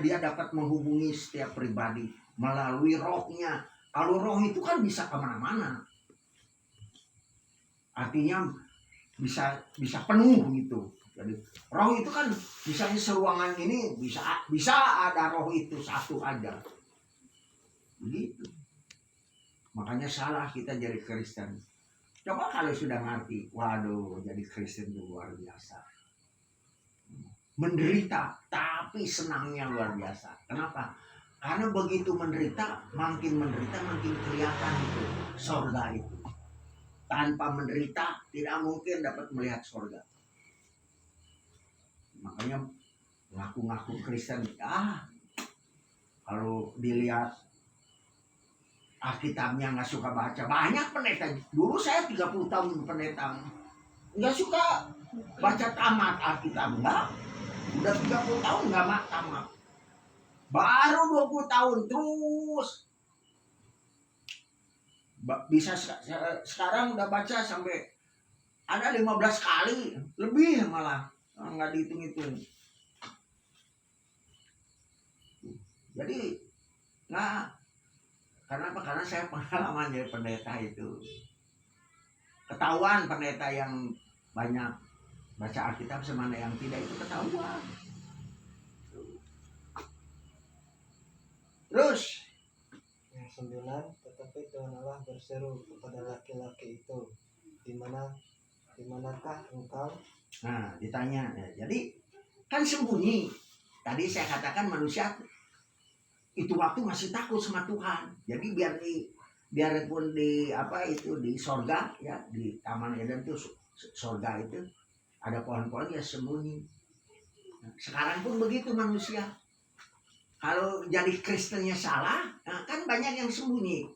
dia dapat menghubungi setiap pribadi melalui rohnya. Kalau roh itu kan bisa kemana-mana. Artinya bisa penuh gitu. Jadi roh itu kan misalnya seruangan ini bisa ada roh itu satu aja. Begitu. Makanya salah kita jadi Kristen. Coba kalau sudah ngerti, waduh jadi Kristen itu luar biasa. Menderita, tapi senangnya luar biasa. Kenapa? Karena begitu menderita makin kelihatan itu sorga itu. Tanpa menderita tidak mungkin dapat melihat sorga. Makanya ngaku-ngaku Kristen, kalau dilihat Alkitabnya nggak suka baca. Banyak pendeta. Dulu saya 30 tahun pendeta. Nggak suka baca tamat Alkitab. Enggak. Udah 30 tahun nggak tamat. Baru 20 tahun terus. Bisa sekarang udah baca sampai ada 15 kali. Lebih malah. Nggak dihitung-hitung. Jadi nggak. Kenapa? Karena saya pengalaman jadi pendeta itu. Ketahuan pendeta yang banyak baca Alkitab sama yang tidak itu ketahuan. Terus Yang 9, tetapi Tuhan Allah berseru kepada laki-laki itu, dimanakah engkau? Nah, ditanya. Ya, jadi kan sembunyi. Tadi saya katakan manusia itu waktu masih takut sama Tuhan. Jadi biarpun di sorga ya, di Taman Eden itu sorga itu ada pohon-pohon ya sembunyi. Nah, sekarang pun begitu manusia. Kalau jadi Kristennya salah, kan banyak yang sembunyi.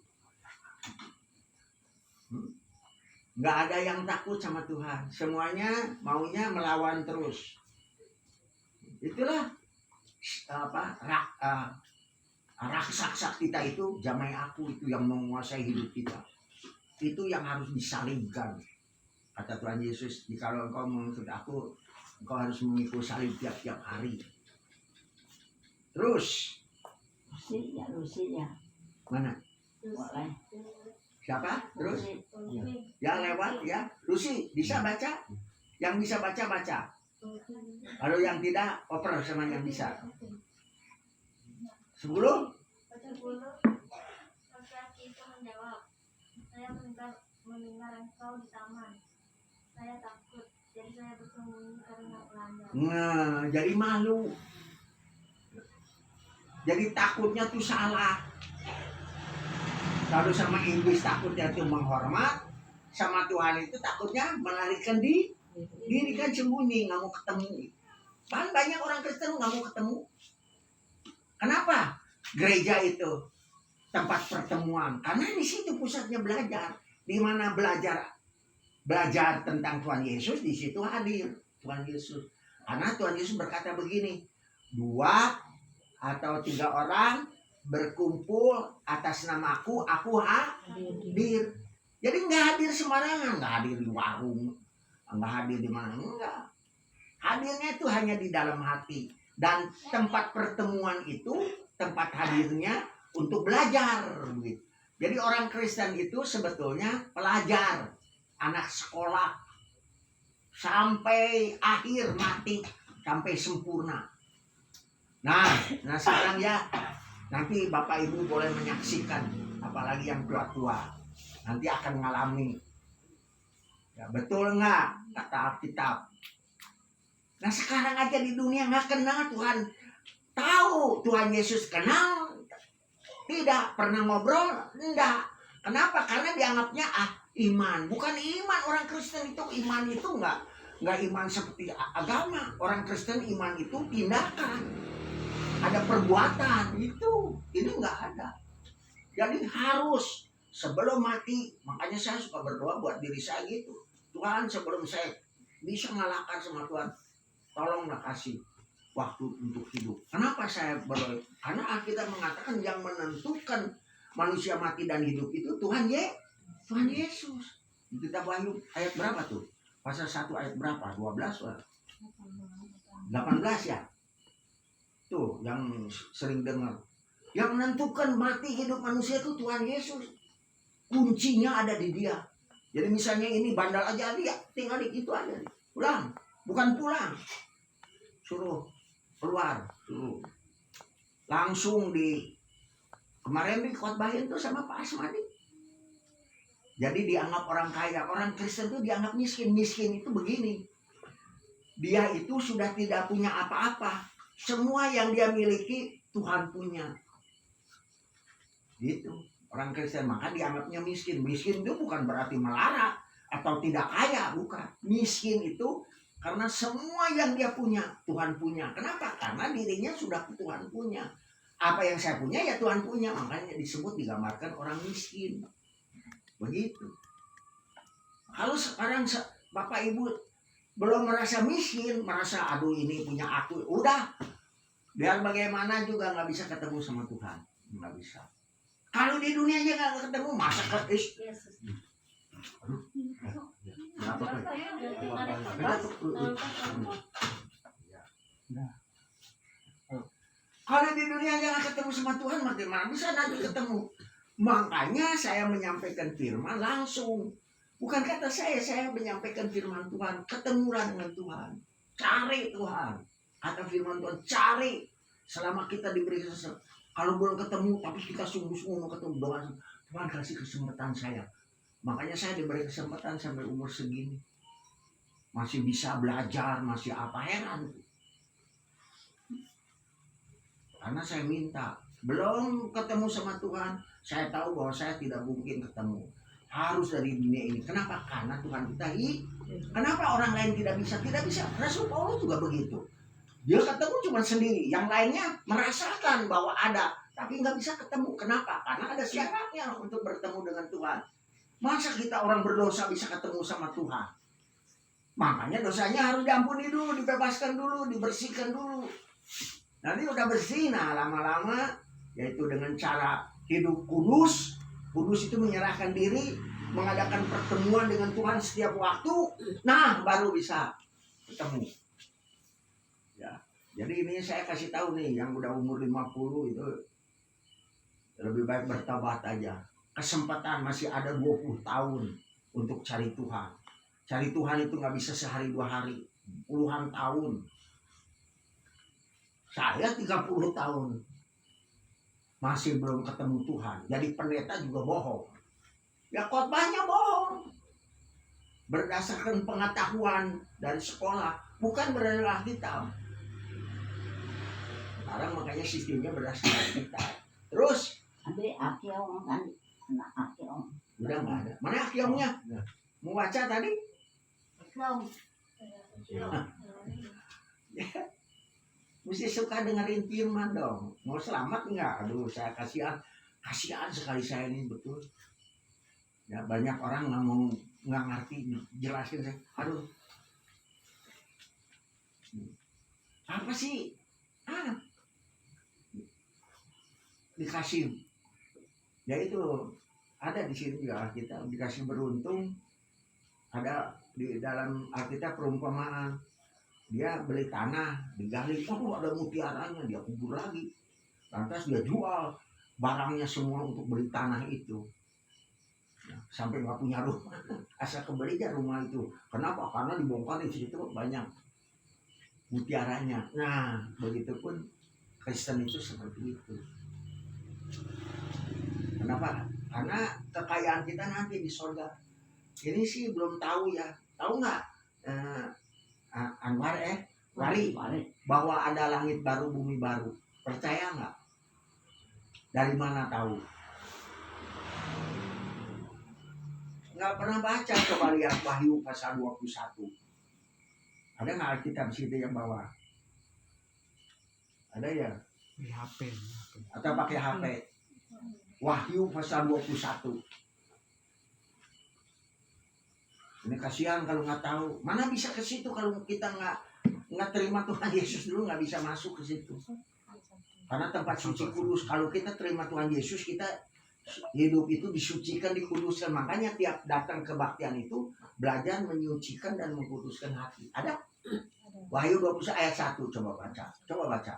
Nggak ada yang takut sama Tuhan. Semuanya maunya melawan terus. Itulah raksasa kita itu, jamai aku itu yang menguasai hidup kita. Itu yang harus disalibkan. Kata Tuhan Yesus, kalau engkau mengikut aku, engkau harus mengikut salib tiap-tiap hari. Terus Rusia. mana? Boleh. Siapa? Terus? Rusi. Ya lewat ya. Rusi bisa baca? Yang bisa baca. Kalau yang tidak, oper sama yang bisa. 10? Laki-laki itu menjawab, saya mendengar engkau di taman. Saya takut, jadi saya bersembunyi karena pelanggar. Nah, jadi malu. Jadi takutnya tuh salah. Kalau sama iblis takutnya tuh menghormat, sama Tuhan itu takutnya melarikan diri kan sembunyi, nggak mau ketemu. Kan banyak orang Kristen nggak mau ketemu. Kenapa? Gereja itu tempat pertemuan. Karena di situ pusatnya belajar. Di mana belajar tentang Tuhan Yesus, di situ hadir Tuhan Yesus. Karena Tuhan Yesus berkata begini, 2 atau 3 orang berkumpul atas namaku, aku hadir. Jadi nggak hadir sembarangan, nggak hadir di warung, nggak hadir di mana, enggak. Hadirnya itu hanya di dalam hati. Dan tempat pertemuan itu tempat hadirnya untuk belajar. Jadi orang Kristen itu sebetulnya pelajar, anak sekolah sampai akhir mati, sampai sempurna. Nah sekarang ya, nanti Bapak Ibu boleh menyaksikan, apalagi yang tua-tua, nanti akan mengalami. Ya, betul nggak kata Alkitab? Nah sekarang aja di dunia nggak kenal Tuhan. Tahu Tuhan Yesus kenal? Tidak. Pernah ngobrol? Enggak. Kenapa? Karena dianggapnya iman. Bukan iman. Orang Kristen itu iman itu nggak iman seperti agama. Orang Kristen iman itu tindakan. Ada perbuatan itu. Ini nggak ada. Jadi harus sebelum mati. Makanya saya suka berdoa buat diri saya gitu. Tuhan, sebelum saya bisa ngalahkan sama Tuhan, tolonglah kasih waktu untuk hidup. Kenapa saya berdoa? Karena Alkitab mengatakan yang menentukan manusia mati dan hidup itu Tuhan Yesus. Di kitab Wahyu ayat berapa tuh? Pasal 1 ayat berapa? 12 lah. 18 ya? Tuh yang sering dengar. Yang menentukan mati hidup manusia itu Tuhan Yesus. Kuncinya ada di Dia. Jadi misalnya ini bandal aja dia, tinggal di itu aja. Pulang, bukan pulang. Suruh keluar, suruh. Langsung kemarin dikhotbahin tuh sama Pak Asmadi. Jadi dianggap orang kaya, orang Kristen tuh dianggap miskin. Miskin itu begini. Dia itu sudah tidak punya apa-apa. Semua yang dia miliki Tuhan punya. Gitu. Orang Kristen maka dianggapnya miskin. Miskin itu bukan berarti melarat atau tidak kaya, bukan. Miskin itu karena semua yang dia punya Tuhan punya. Kenapa? Karena dirinya sudah Tuhan punya. Apa yang saya punya ya Tuhan punya. Makanya disebut digambarkan orang miskin. Begitu. Kalau sekarang Bapak Ibu belum merasa miskin, merasa aduh ini punya aku, udah. Biar bagaimana juga nggak bisa ketemu sama Tuhan. Nggak bisa. Kalau di dunia aja nggak ketemu, masa kalau di dunia aja nggak ketemu sama Tuhan, bagaimana bisa nanti ketemu? Makanya saya menyampaikan firman langsung. Bukan kata saya menyampaikan firman Tuhan. Ketemulah dengan Tuhan. Cari Tuhan. Kata firman Tuhan, cari. Selama kita diberi kesempatan. Kalau belum ketemu, tapi kita sungguh-sungguh mau ketemu, doa Tuhan kasih kesempatan saya. Makanya saya diberi kesempatan sampai umur segini. Masih bisa belajar, masih apa, heran. Karena saya minta. Belum ketemu sama Tuhan, saya tahu bahwa saya tidak mungkin ketemu. Harus dari dunia ini. Kenapa? Karena Tuhan kita Kenapa orang lain tidak bisa? Tidak bisa. Rasul Paulus juga begitu. Dia ketemu cuma sendiri. Yang lainnya merasakan bahwa ada, tapi nggak bisa ketemu. Kenapa? Karena ada syaratnya untuk bertemu dengan Tuhan. Masa kita orang berdosa bisa ketemu sama Tuhan? Makanya dosanya harus diampuni dulu, dibebaskan dulu, dibersihkan dulu. Nanti udah bersih, nah lama-lama yaitu dengan cara hidup kudus. Kudus itu menyerahkan diri, mengadakan pertemuan dengan Tuhan setiap waktu. Nah, baru bisa ketemu. Ya. Jadi ini saya kasih tahu nih, yang udah umur 50 itu lebih baik bertobat aja. Kesempatan masih ada 20 tahun untuk cari Tuhan. Cari Tuhan itu nggak bisa sehari 2 hari, puluhan tahun. Saya 30 tahun masih belum ketemu Tuhan. Jadi pendeta juga bohong. Ya khotbahnya bohong. Berdasarkan pengetahuan dari sekolah, bukan berdasarkan Alkitab. Sekarang makanya sistemnya berdasarkan Alkitab. Terus Tapi Akyong kan, anak Akyong. udah nggak ada. Mana Akyongnya? Mau baca tadi? Akyong. Mesti suka dengerin firman dong. Mau selamat enggak? Aduh, saya kasihan sekali saya ini, betul. Ya banyak orang nggak ngerti jelasin saya. Aduh, apa sih? Dikasih. Ya itu ada di sini juga kita dikasih beruntung. Ada di dalam Alkitab perumpamaan. Dia beli tanah, digali, ada mutiaranya, dia kubur lagi. Lantas dia jual barangnya semua untuk beli tanah itu. Nah, sampai nggak punya rumah, asal kembali aja rumah itu. Kenapa? Karena dibongkar di situ banyak mutiaranya. Nah, begitupun Kristen itu seperti itu. Kenapa? Karena kekayaan kita nanti di surga. Ini sih belum tahu ya. Tahu nggak? Wari bahwa ada langit baru bumi baru, percaya nggak? Dari mana tahu? Nggak pernah baca. Coba lihat Wahyu pasal 21. Ada nggak Alkitab situ yang bawah? Ada ya? Di HP. Atau pakai HP? Wahyu pasal 21. Ini kasihan kalau nggak tahu. Mana bisa ke situ kalau kita nggak terima Tuhan Yesus dulu, nggak bisa masuk ke situ. Karena tempat suci kudus. Kalau kita terima Tuhan Yesus, kita hidup itu disucikan, dikuduskan. Makanya tiap datang kebaktian itu belajar menyucikan dan mengkuduskan hati. Ada? Wahyu 21 ayat 1. Coba baca.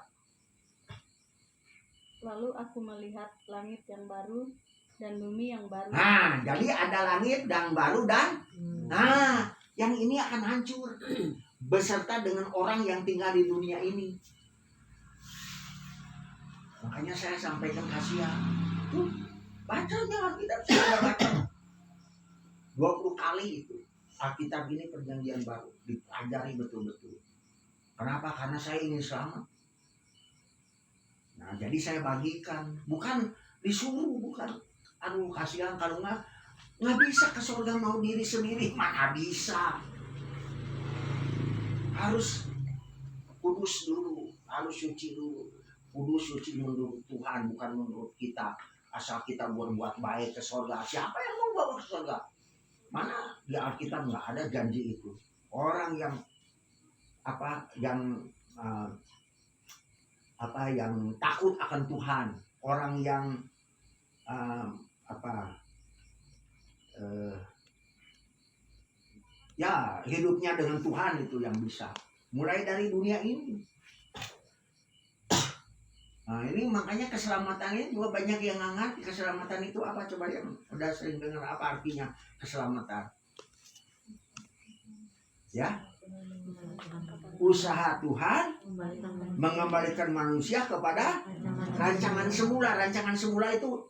Lalu aku melihat langit yang baru dan bumi yang baru. Nah, jadi ada langit yang baru dan yang ini akan hancur beserta dengan orang yang tinggal di dunia ini. Makanya saya sampaikan kasihan. Bacanya Alkitab saya baca 20 kali itu. Alkitab ini perjanjian baru, dipelajari betul-betul. Kenapa? Karena saya ingin selamat. Nah, jadi saya bagikan, bukan disuruh, bukan. Aduh kasihan kalau nggak bisa ke surga mau diri sendiri, mana bisa. Harus kudus dulu, harus suci dulu. Kudus suci menurut Tuhan, bukan menurut kita. Asal kita berbuat baik ke surga, siapa yang mau bawa ke surga? Mana di Alkitab nggak ada janji itu. Orang yang yang takut akan Tuhan, orang yang ya hidupnya dengan Tuhan itu yang bisa. Mulai dari dunia ini. Nah ini makanya keselamatan ini juga banyak yang nggak ngerti keselamatan itu apa. Coba yang udah sering dengar apa artinya keselamatan. Ya, usaha Tuhan mengembalikan manusia kepada rancangan semula. Rancangan semula itu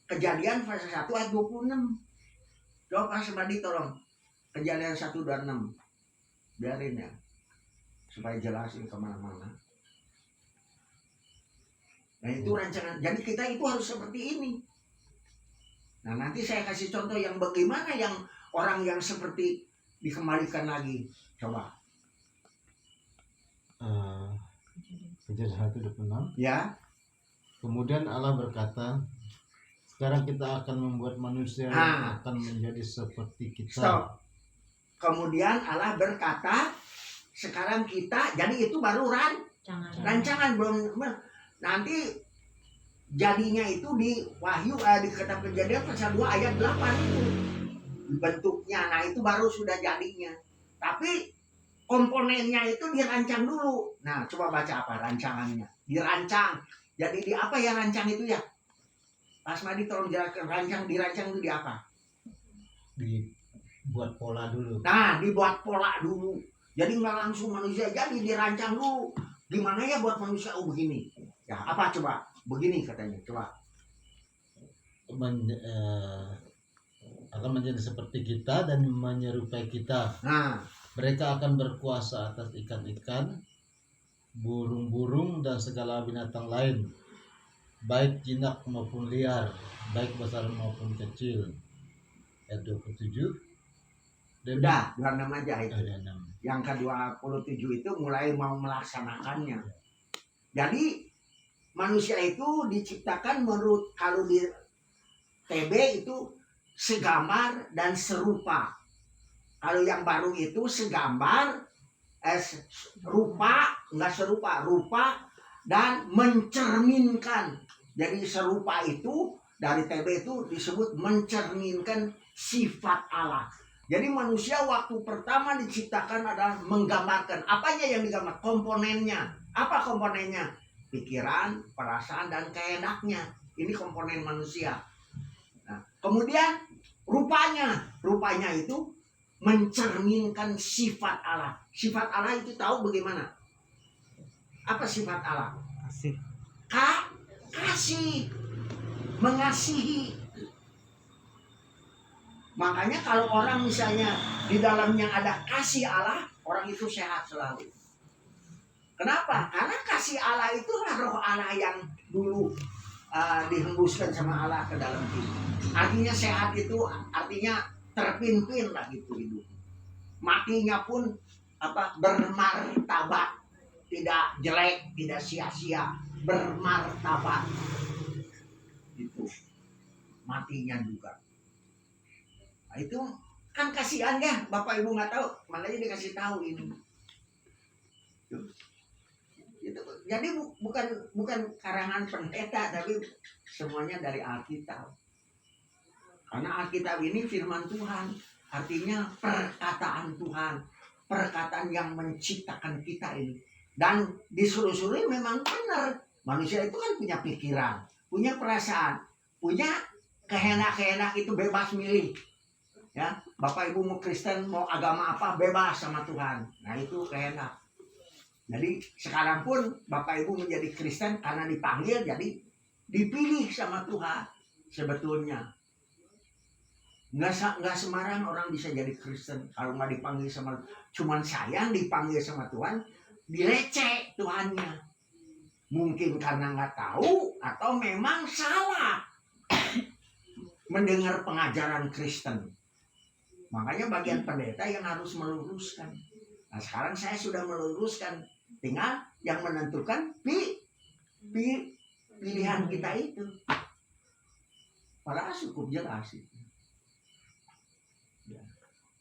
Kejadian pasal 1 ayat 26. Coba Pak Sebadi tolong Kejadian 1 dan 6. Biarin ya, supaya jelasin kemana-mana. Nah itu rancangan. Jadi kita itu harus seperti ini. Nah nanti saya kasih contoh yang bagaimana yang orang yang seperti dikembalikan lagi. Coba. Kejadian 1:26. Ya. Kemudian Allah berkata, sekarang kita akan membuat manusia yang akan menjadi seperti kita. Stop. Kemudian Allah berkata, sekarang kita, jadi itu baru rancangan belum. Nanti jadinya itu di Wahyu, di kitab Kejadian pasal 2 ayat 8 itu bentuknya. Nah itu baru sudah jadinya. Tapi komponennya itu dirancang dulu. Nah coba baca apa rancangannya. Dirancang. Jadi di apa ya rancang itu ya? Mas Madi tolong jelaskan dirancang itu di apa? Dibuat pola dulu. Nah dibuat pola dulu. Jadi nggak langsung manusia, jadi dirancang dulu. Gimana ya buat manusia begini? Ya apa coba? Begini katanya, coba. Akan menjadi seperti kita dan menyerupai kita. Nah, mereka akan berkuasa atas ikan-ikan, burung-burung dan segala binatang lain, baik jinak maupun liar, baik besar maupun kecil. Ayat 27. Udah, 26 aja itu. 26. Yang ke-27 itu mulai mau melaksanakannya. Jadi manusia itu diciptakan menurut, kalau di TB itu segambar dan serupa. Kalau yang baru itu segambar, rupa, enggak serupa, rupa dan mencerminkan. Jadi serupa itu dari TB itu disebut mencerminkan sifat Allah. Jadi manusia waktu pertama diciptakan adalah menggambarkan. Apanya yang digambar? Komponennya. Apa komponennya? Pikiran, perasaan, dan kehendaknya. Ini komponen manusia. Nah, kemudian rupanya itu mencerminkan sifat Allah. Sifat Allah itu tahu bagaimana? Apa sifat Allah? Kasih. Kasih, mengasihi. Makanya kalau orang misalnya di dalamnya ada kasih Allah, orang itu sehat selalu. Kenapa? Karena kasih Allah itu roh Allah yang dulu dihembuskan sama Allah ke dalam kita. Artinya sehat itu artinya terpimpin lah gitu hidup. Matinya pun bermartabat, tidak jelek, tidak sia-sia, bermartabat. Itu matinya juga. Nah, itu kan kasihan ya, Bapak Ibu nggak tahu, makanya dikasih tahu ini. Itu, jadi bukan karangan pendeta, tapi semuanya dari Alkitab. Karena Alkitab ini firman Tuhan, artinya perkataan Tuhan, perkataan yang menciptakan kita ini. Dan disuruh-suruh memang benar. Manusia itu kan punya pikiran, punya perasaan, punya kehendak-kehendak, itu bebas milih. Ya, Bapak Ibu mau Kristen, mau agama apa, bebas sama Tuhan. Nah itu kehendak. Jadi sekarang pun Bapak Ibu menjadi Kristen karena dipanggil, jadi dipilih sama Tuhan. Sebetulnya nggak sembarang orang bisa jadi Kristen kalau nggak dipanggil sama, cuman sayang dipanggil sama Tuhan, dileceh Tuhannya. Mungkin karena nggak tahu atau memang salah mendengar pengajaran Kristen. Makanya bagian pendeta yang harus meluruskan. Nah sekarang saya sudah meluruskan, tinggal yang menentukan pilihan kita itu. Padahal cukup jelas itu. Ya.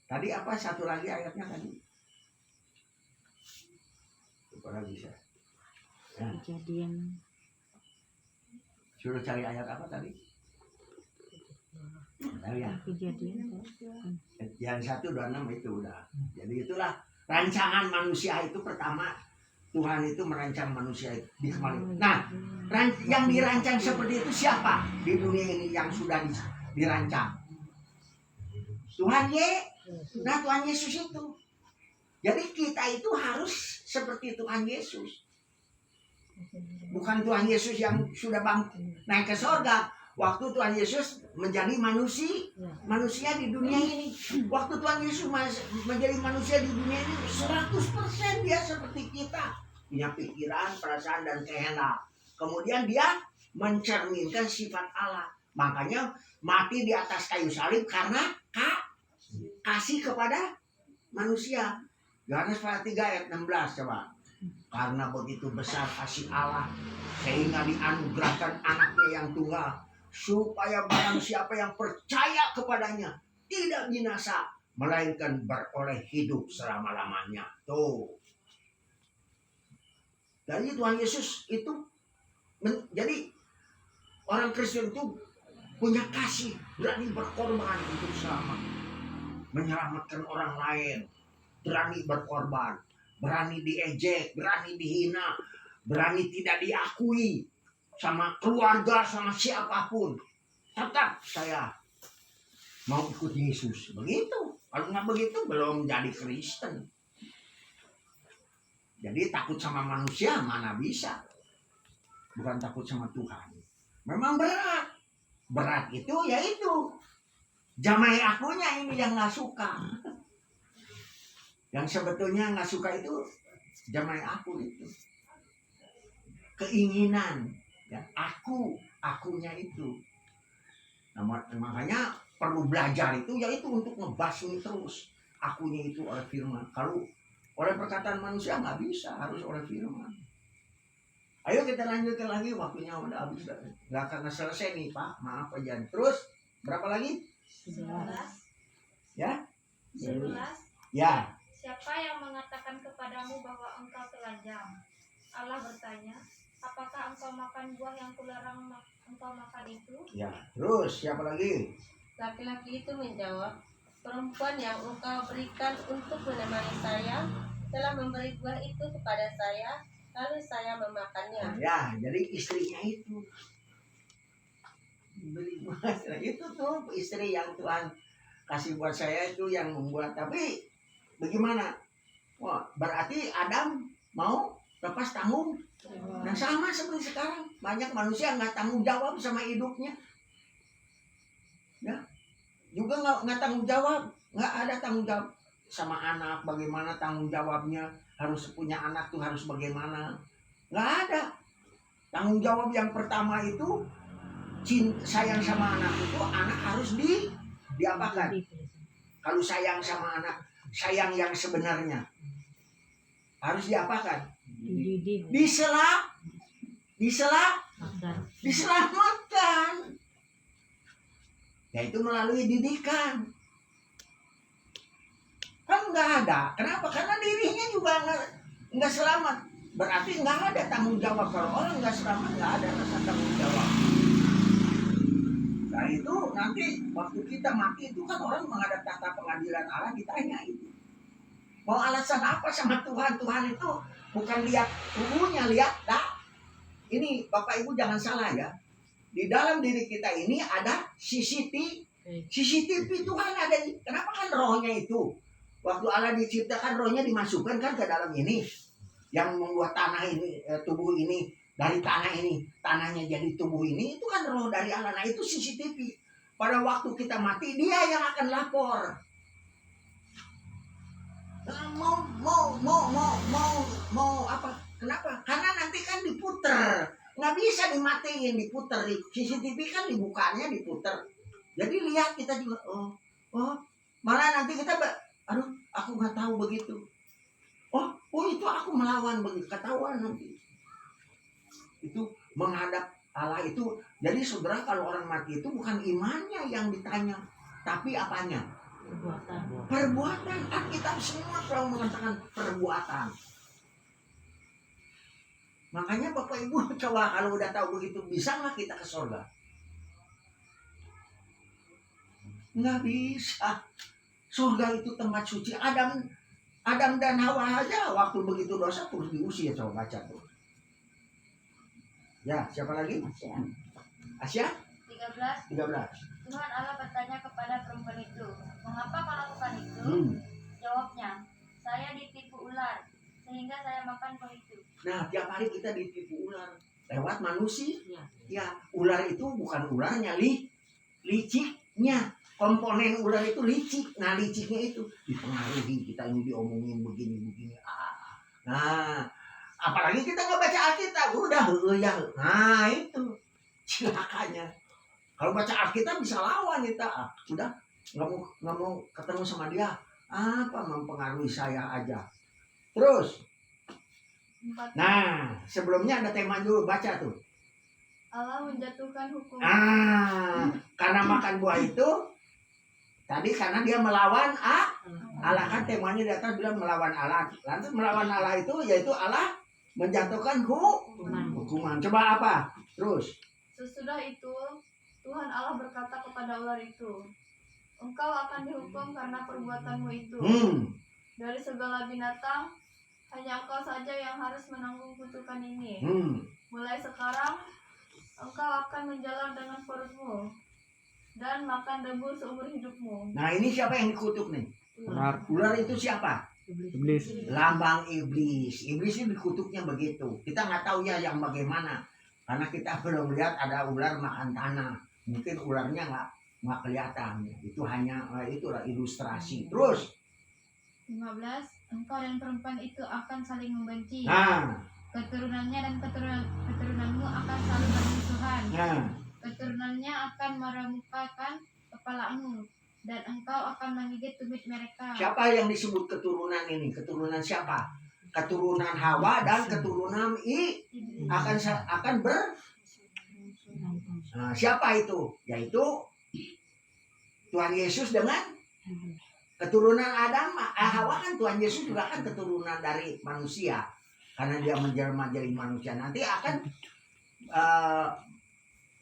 Tadi apa satu lagi ayatnya tadi? Apa lagi saya? Ya. Kejadian Suruh cari ayat apa tadi? Tahu ya? kejadian Yang 1:26 itu udah. Jadi itulah rancangan manusia itu pertama. Tuhan itu merancang manusia itu dikembalikan. Nah, yang dirancang seperti itu siapa di dunia ini yang sudah dirancang? Tuhan Tuhan Yesus itu. Jadi kita itu harus seperti Tuhan Yesus. Bukan Tuhan Yesus yang sudah naik ke sorga. Waktu Tuhan Yesus menjadi manusia di dunia ini. Waktu Tuhan Yesus menjadi manusia di dunia ini 100% dia seperti kita. Punya pikiran, perasaan, dan kehendak. Kemudian dia mencerminkan sifat Allah. Makanya mati di atas kayu salib karena kasih kepada manusia. Yohanes 3 ayat 16 coba. Karena begitu besar kasih Allah sehingga dianugerahkan anaknya yang tunggal, supaya barang siapa yang percaya kepadanya tidak binasa, melainkan beroleh hidup selama-lamanya. Tuh. Jadi Tuhan Yesus itu jadi orang Kristen itu punya kasih, berani berkorban untuk selamat, menyelamatkan orang lain, berani berkorban, berani diejek, berani dihina, berani tidak diakui sama keluarga, sama siapapun. Tetap saya mau ikut Yesus. Begitu. Kalau nggak begitu belum jadi Kristen. Jadi takut sama manusia mana bisa. Bukan takut sama Tuhan. Memang berat. Berat itu yaitu jamai akunya ini yang nggak suka. Yang sebetulnya nggak suka itu jamai aku itu. Keinginan. Ya, akunya itu. Nah, makanya perlu belajar itu yaitu untuk ngebasmi terus akunya itu oleh firman. Kalau oleh perkataan manusia nggak bisa, harus oleh firman. Ayo kita lanjutkan lagi, waktunya udah habis. Nggak akan selesai nih Pak, maaf aja. Terus berapa lagi? 11. Ya? 11. Ya. Siapa yang mengatakan kepadamu bahwa engkau telanjang? Allah bertanya, apakah engkau makan buah yang kularang engkau makan itu? Ya. Terus siapa lagi? Laki-laki itu menjawab, perempuan yang engkau berikan untuk menemani saya telah memberi buah itu kepada saya, lalu saya memakannya. Nah, ya, jadi istrinya itu beli buah. Itu tuh istri yang Tuhan kasih buat saya itu yang membuat. Tapi bagaimana? Wah, berarti Adam mau lepas tanggung. Nah sama seperti sekarang, banyak manusia nggak tanggung jawab sama hidupnya. Ya, juga nggak tanggung jawab, nggak ada tanggung jawab sama anak. Bagaimana tanggung jawabnya? Harus punya anak tuh harus bagaimana? Nggak ada. Tanggung jawab yang pertama itu sayang sama anak itu, anak harus diapakan? Kalau sayang sama anak, sayang yang sebenarnya harus diapakan? Diselamatkan. Yaitu melalui didikan. Kan nggak ada. Kenapa? Karena dirinya juga nggak selamat. Berarti nggak ada tanggung jawab. Kalau orang nggak selamat, nggak ada rasa tanggung jawab. Nah itu nanti waktu kita mati itu kan orang menghadap tahta pengadilan Allah, ditanya itu. Mau alasan apa sama Tuhan? Tuhan itu bukan lihat tubuhnya, lihat dah. Ini Bapak Ibu jangan salah ya. Di dalam diri kita ini ada CCTV Tuhan ada. Kenapa kan rohnya itu? Waktu Allah diciptakan rohnya dimasukkan kan ke dalam ini. Yang membuat tanah ini, tubuh ini dari tanah ini. Tanahnya jadi tubuh ini, itu kan roh dari Allah. Nah itu CCTV. Pada waktu kita mati, dia yang akan lapor. Mau apa? Kenapa? Karena nanti kan diputer nggak bisa dimatiin, diputer. CCTV kan dibukanya diputer. Jadi lihat kita juga, malah nanti kita, aduh, aku nggak tahu begitu. Oh itu aku melawan begitu, ketahuan nanti. Itu menghadap Allah itu. Jadi saudara, kalau orang mati itu bukan imannya yang ditanya, tapi apanya? Perbuatan. Alkitab semua selalu mengatakan perbuatan. Makanya Bapak Ibu coba kalau udah tahu begitu, bisa nggak kita ke surga? Nggak bisa. Surga itu tempat suci. Adam dan Hawa aja waktu begitu dosa terus diusir. Coba baca tuh. Ya, siapa lagi? Asya? 13. 13. Tuhan Allah bertanya kepada perempuan itu, "Mengapa kau lakukan itu?" Jawabnya, "Saya ditipu ular, sehingga saya makan buah itu." Nah, tiap hari kita ditipu ular lewat manusia. Ya, ular itu bukan ularnya, liciknya. Komponen ular itu licik. Nah, liciknya itu dipengaruhi. Kita ini diomongin begini. Nah, apalagi kita nggak baca Alkitab, udah ya. Nah, itu celakanya. Kalau baca Alkitab bisa lawan kita. Udah nggak mau ketemu sama dia. Apa mempengaruhi saya aja. Terus. Nah, sebelumnya ada tema dulu, baca tuh. Allah menjatuhkan hukum. Karena makan buah itu tadi karena dia melawan Allah, kan temanya di atas bilang melawan Allah. Lantas melawan Allah itu yaitu Allah menjatuhkan hukuman. Coba apa? Terus. Sesudah itu Tuhan Allah berkata kepada ular itu, "Engkau akan dihukum karena perbuatanmu itu. Dari segala binatang hanya engkau saja yang harus menanggung kutukan ini. Mulai sekarang engkau akan menjalar dengan perutmu dan makan debu seumur hidupmu." Nah, ini siapa yang dikutuk nih? Ular itu siapa? Iblis. Lambang iblis. Iblis itu dikutuknya begitu. Kita nggak tahu ya yang bagaimana. Karena kita belum lihat ada ular makan tanah. Mungkin ularnya nggak kelihatan. Itu hanya itulah ilustrasi. Terus. 15. Engkau dan perempuan itu akan saling membenci. Nah. Keturunannya dan keturunanmu akan saling bermusuhan. Nah. Keturunannya akan meremukakan kepalamu, dan engkau akan menggigit tumit mereka. Siapa yang disebut keturunan ini? Keturunan siapa? Keturunan Hawa dan keturunan akan Nah, siapa itu? Yaitu Tuhan Yesus dengan keturunan Adam. Hawa kan Tuhan Yesus juga kan keturunan dari manusia. Karena dia menjelma jadi manusia. Nanti akan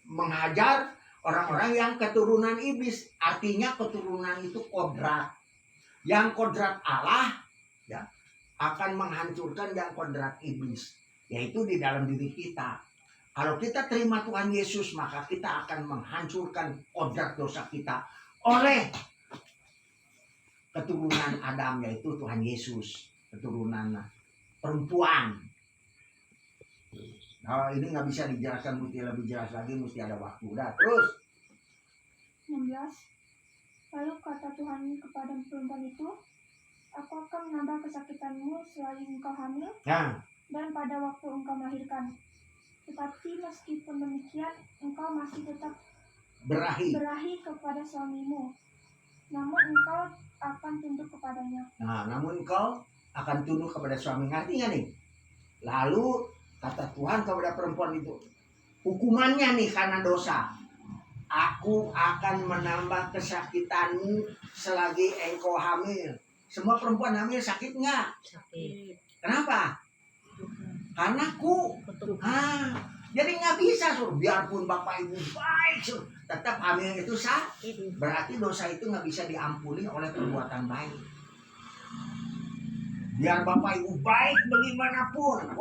menghajar orang-orang yang keturunan iblis. Artinya keturunan itu kodrat. Yang kodrat Allah ya, akan menghancurkan yang kodrat iblis. Yaitu di dalam diri kita. Kalau kita terima Tuhan Yesus, maka kita akan menghancurkan kodrat dosa kita oleh keturunan Adam, yaitu Tuhan Yesus. Keturunan perempuan. Nah, ini nggak bisa dijelaskan, mesti lebih jelas lagi, mesti ada waktu. Udah, terus. 16. Lalu kata Tuhan kepada perempuan itu, "Aku akan menambah kesakitanmu selagi engkau hamil, dan pada waktu engkau melahirkan. Tetapi meskipun demikian, engkau masih tetap berahi kepada suamimu. Namun engkau akan tunduk kepadanya." Nah, namun engkau akan tunduk kepada suami. Ngerti nggak nih? Lalu kata Tuhan kepada perempuan itu, hukumannya nih karena dosa. Aku akan menambah kesakitanmu selagi engkau hamil. Semua perempuan hamil sakit nggak? Sakit. Kenapa? Karena jadi nggak bisa, biarpun Bapak Ibu baik, tetap hamil itu sakit. Berarti dosa itu nggak bisa diampuni oleh perbuatan baik. Biar Bapak Ibu baik bagaimanapun,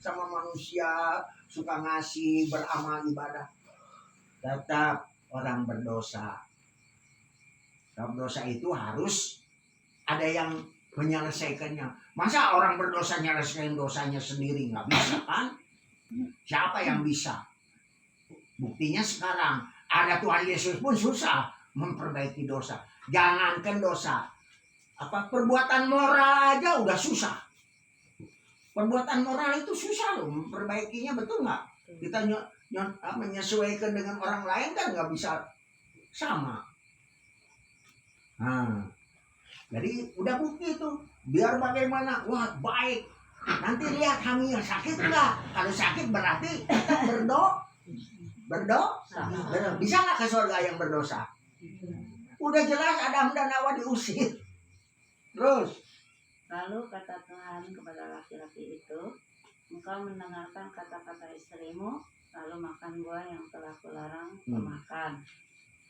sama manusia suka ngasih, beramal ibadah, tetap orang berdosa. Sebab dosa itu harus ada yang menyelesaikannya. Masa orang berdosa nyelesain dosanya sendiri? Nggak bisa kan? Siapa yang bisa? Buktinya sekarang ada Tuhan Yesus pun susah memperbaiki dosa. Jangankan dosa, perbuatan moral aja udah susah. Perbuatan moral itu susah loh memperbaikinya, betul nggak? Kita menyesuaikan dengan orang lain kan nggak bisa sama. Nah, jadi udah bukti tuh. Biar bagaimana, wah baik. Nanti lihat hamil sakit enggak? Kalau sakit berarti kita berdosa. Bisa nggak ke surga yang berdosa? Udah jelas Adam dan Hawa diusir. Terus Lalu kata Tuhan kepada laki-laki itu, engkau mendengarkan kata-kata istrimu, lalu makan buah yang telah kularang makan.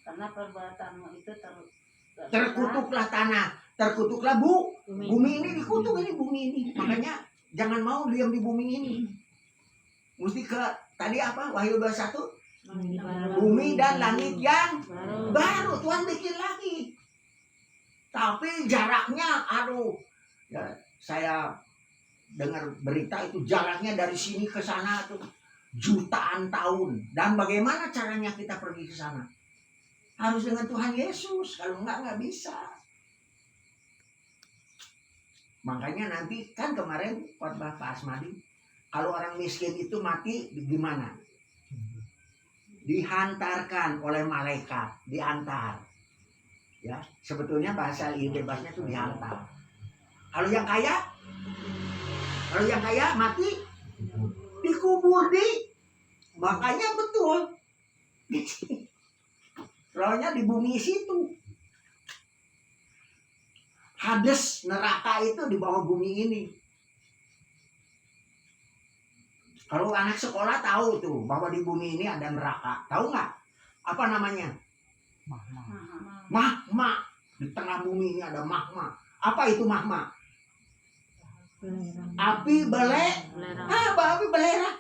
Karena perbuatanmu itu terkutuklah tanah, terkutuklah bumi ini dikutuk ini bumi ini. Makanya jangan mau diam di bumi ini. Mesti ke tadi apa? Wahyu 21. Bumi dan langit yang baru Tuhan bikin lagi. Tapi jaraknya ya, saya dengar berita itu jaraknya dari sini ke sana tuh jutaan tahun. Dan bagaimana caranya kita pergi ke sana? Harus dengan Tuhan Yesus. Kalau enggak bisa. Makanya nanti kan kemarin khotbah Pak Asmadi, kalau orang miskin itu mati gimana? Dihantarkan oleh malaikat, diantar. Ya, sebetulnya bahasa bebasnya itu dihantar. Kalau yang kaya mati dikubur makanya betul. Rohnya di bumi situ. Hades, neraka itu di bawah bumi ini. Kalau anak sekolah tahu tuh bahwa di bumi ini ada neraka. Tahu nggak? Apa namanya? Mahma. Di tengah bumi ini ada mahma. Apa itu mahma? Api belerang. Api belerang.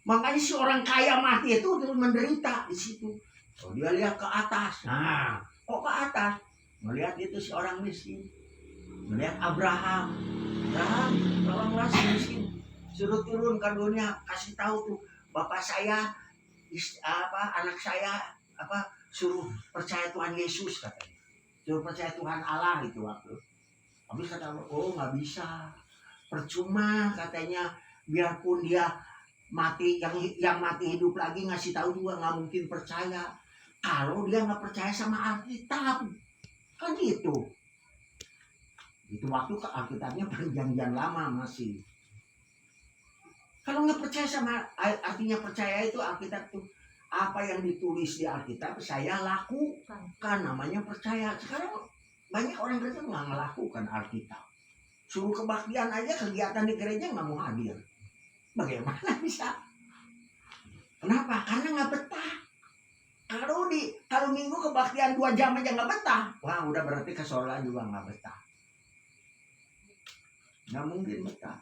Makanya si orang kaya mati itu terus menderita di situ. Oh, dia lihat ke atas. Nah, kok ke atas? Melihat itu si orang miskin. Melihat Abraham, orang miskin. Suruh turun ke dunia, kasih tahu tuh bapak saya, anak saya, suruh percaya Tuhan Yesus katanya. Suruh percaya Tuhan Allah itu waktu. Habis kata, oh nggak bisa, percuma katanya, biarpun dia mati, yang mati hidup lagi ngasih tahu juga nggak mungkin percaya. Kalau dia nggak percaya sama Alkitab, kan gitu. Itu waktu ke Alkitabnya perjanjian lama masih. Kalau nggak percaya sama, artinya percaya itu Alkitab tuh apa yang ditulis di Alkitab saya lakukan, namanya percaya. Sekarang banyak orang gereja nggak melakukan Alkitab. Suruh kebaktian aja, kegiatan di gereja nggak mau hadir. Bagaimana bisa? Kenapa? Karena nggak betah. Kalau minggu kebaktian 2 jam aja nggak betah, wah udah berarti ke Solo juga nggak betah. Nggak mungkin betah.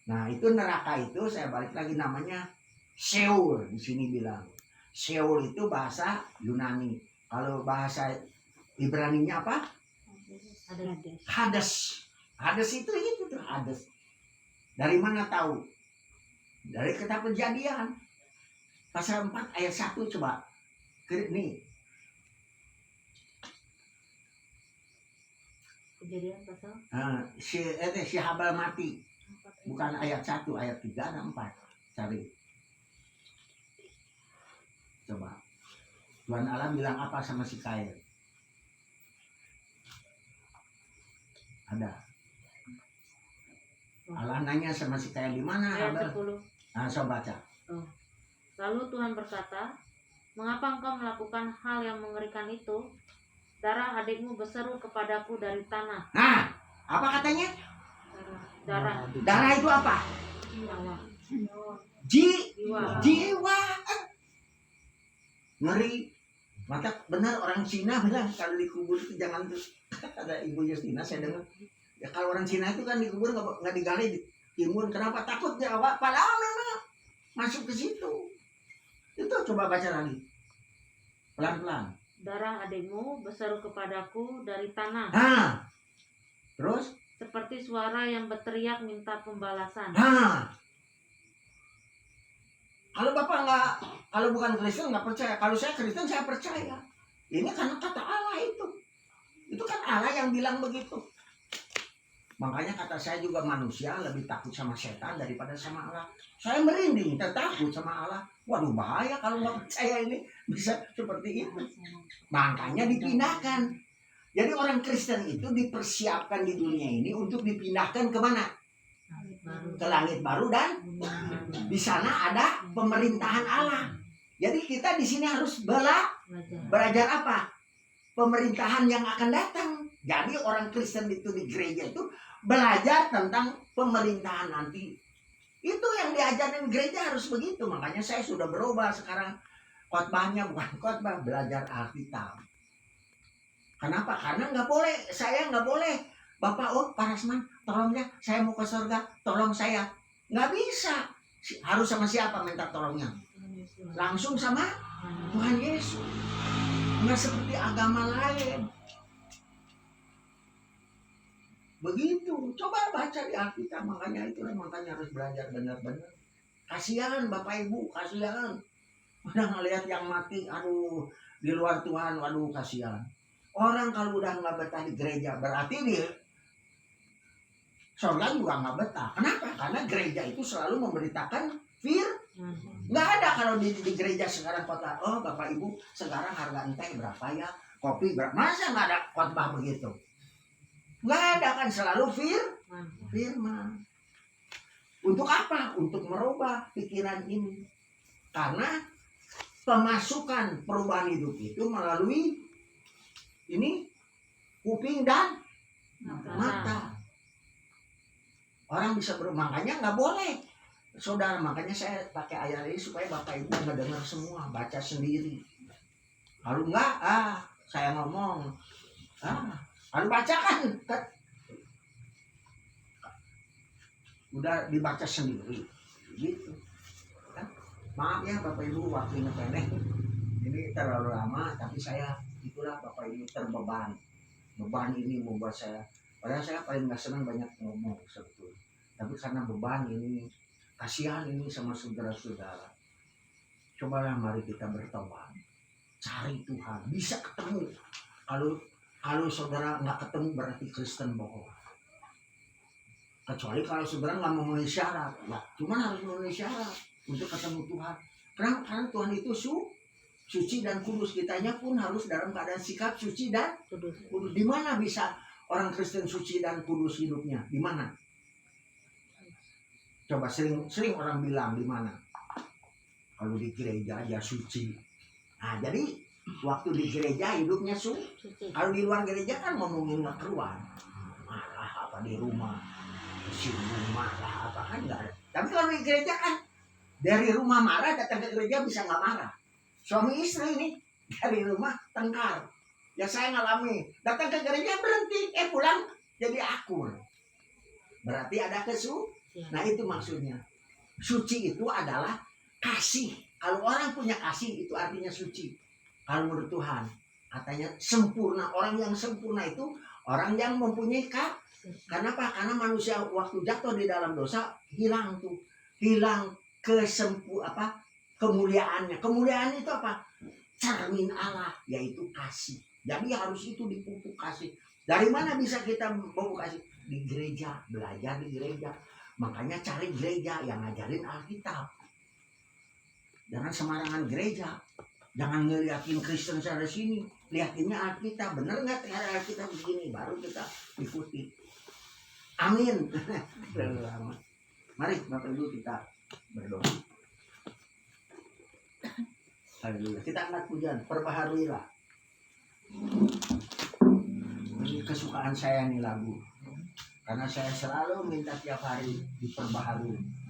Nah itu neraka itu saya balik lagi namanya Sheol. Di sini bilang Sheol itu bahasa Yunani. Kalau bahasa Ibraninya apa? Hades. Hades itu tuh Hades. Dari mana tahu? Dari kitab Kejadian pasal 4 ayat 1 coba. Nih. Kejadian pasal Si Habal mati. Bukan ayat 1, ayat 3 dan 4. Cari. Coba. Tuhan Allah bilang apa sama si Kain? Ada. Allah nanya sama si Kain di mana? Ayat 10. Nah, coba baca. Lalu Tuhan berkata, mengapa engkau melakukan hal yang mengerikan itu? Darah adikmu berseru kepadaku dari tanah. Nah, apa katanya? Darah itu apa? Jiwa. Ngeri. Maka benar orang Cina bilang kalau dikubur itu jangan tuh. Ada Ibu Justina saya dengar. Ya kalau orang Cina itu kan dikubur nggak digali timun. Kenapa? Takut Jawa. Padahal memang masuk ke situ. Itu coba baca lagi. Pelan-pelan. Darah adikmu berseru kepadaku dari tanah. Terus? Seperti suara yang berteriak minta pembalasan. Kalau Bapak kalau bukan Kristen nggak percaya. Kalau saya Kristen saya percaya. Ini karena kata Allah itu. Itu kan Allah yang bilang begitu. Makanya kata saya juga manusia lebih takut sama setan daripada sama Allah. Saya merinding, takut sama Allah. Waduh bahaya kalau nggak percaya ini bisa seperti itu. Makanya dipindahkan. Jadi orang Kristen itu dipersiapkan di dunia ini untuk dipindahkan kemana? Ke langit baru dan di sana ada pemerintahan Allah. Jadi kita di sini harus belajar apa? Pemerintahan yang akan datang. Jadi orang Kristen itu di gereja itu belajar tentang pemerintahan nanti. Itu yang diajarin gereja harus begitu. Makanya saya sudah berubah sekarang. Khotbahnya bukan khotbah, belajar Alkitab. Kenapa? Karena saya nggak boleh. Bapak, Pak Rasman, tolong ya, saya mau ke surga, tolong saya. Nggak bisa. Harus sama siapa minta tolongnya? Langsung sama Tuhan Yesus. Nggak seperti agama lain. Begitu. Coba baca di Alkitab. Makanya harus belajar benar-benar. Kasihan Bapak Ibu, kasihan. Udah ngelihat yang mati, aduh, di luar Tuhan, waduh kasihan. Orang kalau udah nggak betah di gereja, berarti dia surga juga nggak betah. Kenapa? Karena gereja itu selalu memberitakan nggak ada kalau di gereja sekarang kota. Oh Bapak Ibu, sekarang harga teh berapa ya? Kopi berapa? Masa nggak ada khotbah begitu? Nggak ada kan, selalu firman. Untuk apa? Untuk merubah pikiran ini. Karena pemasukan perubahan hidup itu melalui ini kuping dan mata. Orang bisa makanya nggak boleh. Saudara, makanya saya pakai ayat ini supaya Bapak Ibu mendengar semua, baca sendiri. Kalau enggak, saya ngomong, harus bacakan. Udah dibaca sendiri, gitu. Maaf ya Bapak Ibu, waktunya pendek. Ini terlalu lama, tapi itulah Bapak Ibu terbeban. Beban ini membuat saya, padahal saya paling nggak senang banyak ngomong sebetulnya. Tapi karena beban ini, kasihan ini sama saudara-saudara. Cobalah mari kita bertobat, cari Tuhan, bisa ketemu. Kalau saudara nggak ketemu berarti Kristen bohong. Kecuali kalau saudara nggak memenuhi syarat, cuman harus memenuhi syarat untuk ketemu Tuhan. Karena Tuhan itu suci dan kudus. Kitanya pun harus dalam keadaan sikap suci dan kudus. Di mana bisa orang Kristen suci dan kudus hidupnya? Di mana? Coba sering orang bilang di mana? Kalau di gereja aja suci. Nah, jadi waktu di gereja hidupnya suci. Kalau di luar gereja kan ngomongin keruan. Marah apa di rumah? Sibuk marah apa kan enggak ada. Tapi kalau di gereja kan dari rumah marah datang ke gereja bisa nggak marah. Suami istri ini dari rumah tengkar. Ya saya ngalami. Datang ke gereja berhenti, pulang jadi akur. Berarti ada Nah itu maksudnya. Suci itu adalah kasih. Kalau orang punya kasih itu artinya suci. Kalau menurut Tuhan katanya sempurna. Orang yang sempurna itu orang yang mempunyai Kenapa? Karena manusia waktu jatuh di dalam dosa hilang kemuliaannya. Kemuliaan itu apa? Cermin Allah, yaitu kasih. Jadi harus itu dipupuk kasih. Dari mana bisa kita pupuk kasih? Di gereja, belajar di gereja. Makanya cari gereja yang ngajarin Alkitab. Jangan sembarangan gereja. Jangan ngeliatin Kristen sana sini. Lihatinnya Alkitab. Bener nggak cara Alkitab begini? Baru kita ikuti. Amin. Mari Bapak Ibu kita berdoa. Haleluya. Kita angkat pujian. Perbaharuilah. Ini kesukaan saya nih lagu. Karena saya selalu minta tiap hari diperbaharui.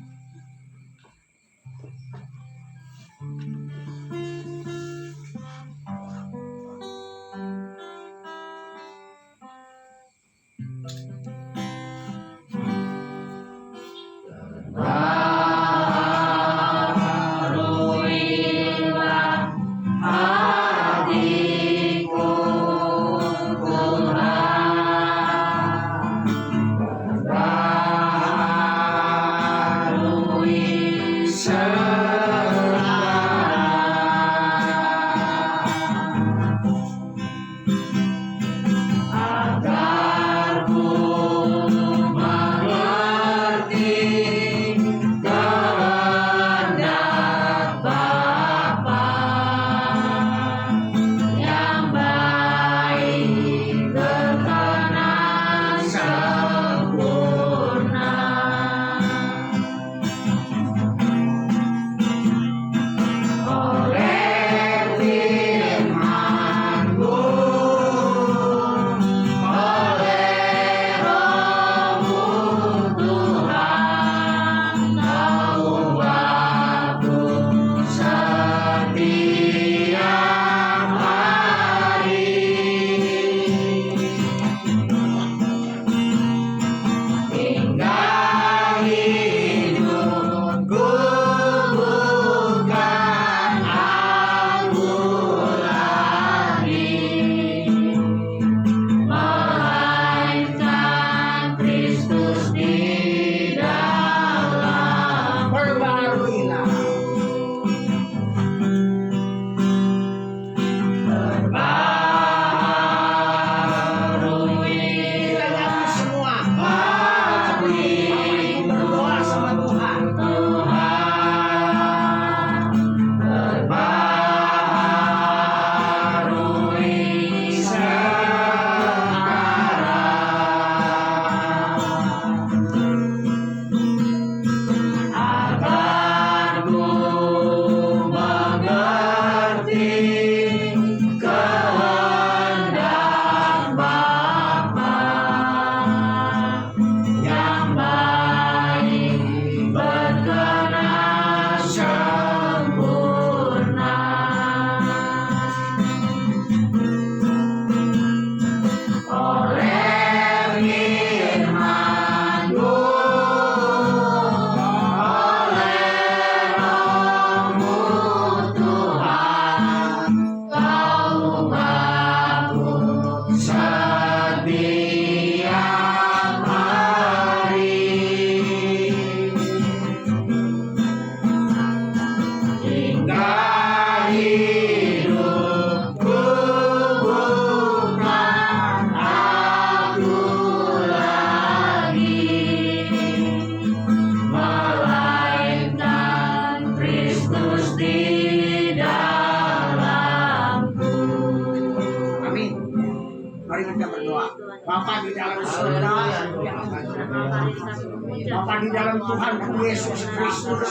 Bapa di dalam Tuhan Yesus Kristus,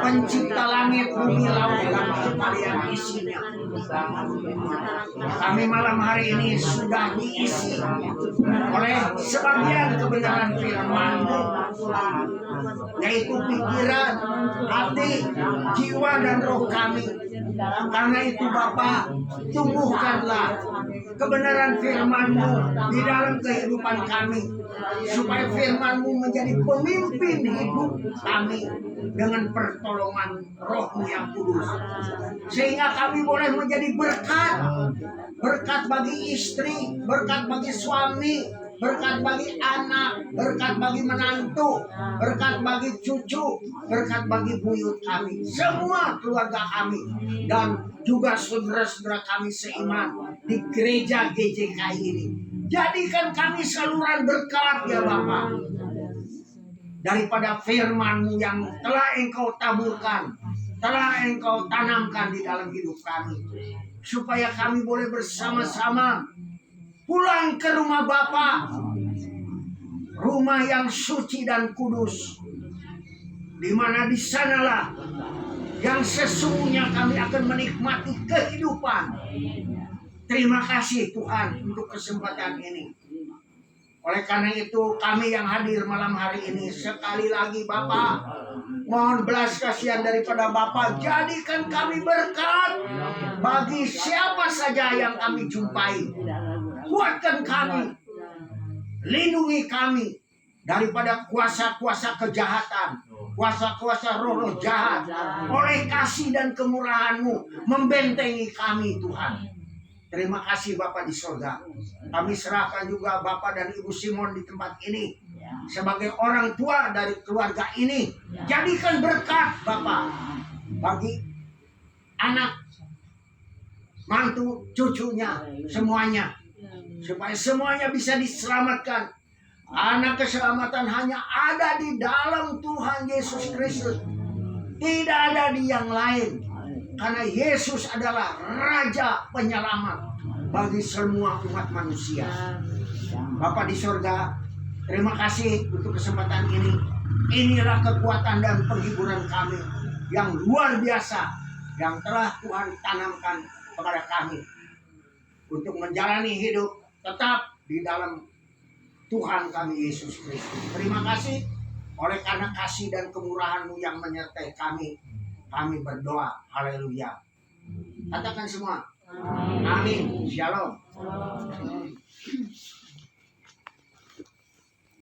pencipta langit, bumi, laut, dan sekalian isinya. Kami malam hari ini sudah diisi oleh sebagian kebenaran firman-Mu, yaitu pikiran, hati, jiwa, dan roh kami. Karena itu Bapa, tumbuhkanlah kebenaran firman-Mu di dalam kehidupan kami, supaya firman-Mu menjadi pemimpin hidup kami dengan pertolongan Roh-Mu yang kudus, sehingga kami boleh menjadi berkat bagi istri, berkat bagi suami, berkat bagi anak, berkat bagi menantu, berkat bagi cucu, berkat bagi buyut kami, semua keluarga kami, dan juga saudara-saudara kami seiman di gereja GJK ini. Jadikan kami saluran berkat ya Bapa, daripada firman-Mu yang telah Engkau taburkan, telah Engkau tanamkan di dalam hidup kami, supaya kami boleh bersama-sama pulang ke rumah Bapa, rumah yang suci dan kudus, di mana di sanalah yang sesungguhnya kami akan menikmati kehidupan. Terima kasih Tuhan untuk kesempatan ini. Oleh karena itu kami yang hadir malam hari ini, sekali lagi Bapa, mohon belas kasihan daripada Bapa, jadikan kami berkat bagi siapa saja yang kami jumpai. Kuatkan kami, lindungi kami daripada kuasa-kuasa kejahatan, kuasa-kuasa roh-roh jahat. Oleh kasih dan kemurahan-Mu membentengi kami Tuhan. Terima kasih Bapa di surga. Kami serahkan juga Bapak dan Ibu Simon di tempat ini sebagai orang tua dari keluarga ini. Jadikan berkat Bapak bagi anak, mantu, cucunya, semuanya, supaya semuanya bisa diselamatkan. Anak keselamatan hanya ada di dalam Tuhan Yesus Kristus, tidak ada di yang lain. Karena Yesus adalah Raja Penyelamat bagi semua umat manusia. Bapa di surga, terima kasih untuk kesempatan ini. Inilah kekuatan dan penghiburan kami yang luar biasa yang telah Tuhan tanamkan kepada kami untuk menjalani hidup tetap di dalam Tuhan kami Yesus Kristus. Terima kasih oleh karena kasih dan kemurahan-Mu yang menyertai kami. Kami berdoa, haleluya. Katakan semua, amin, shalom.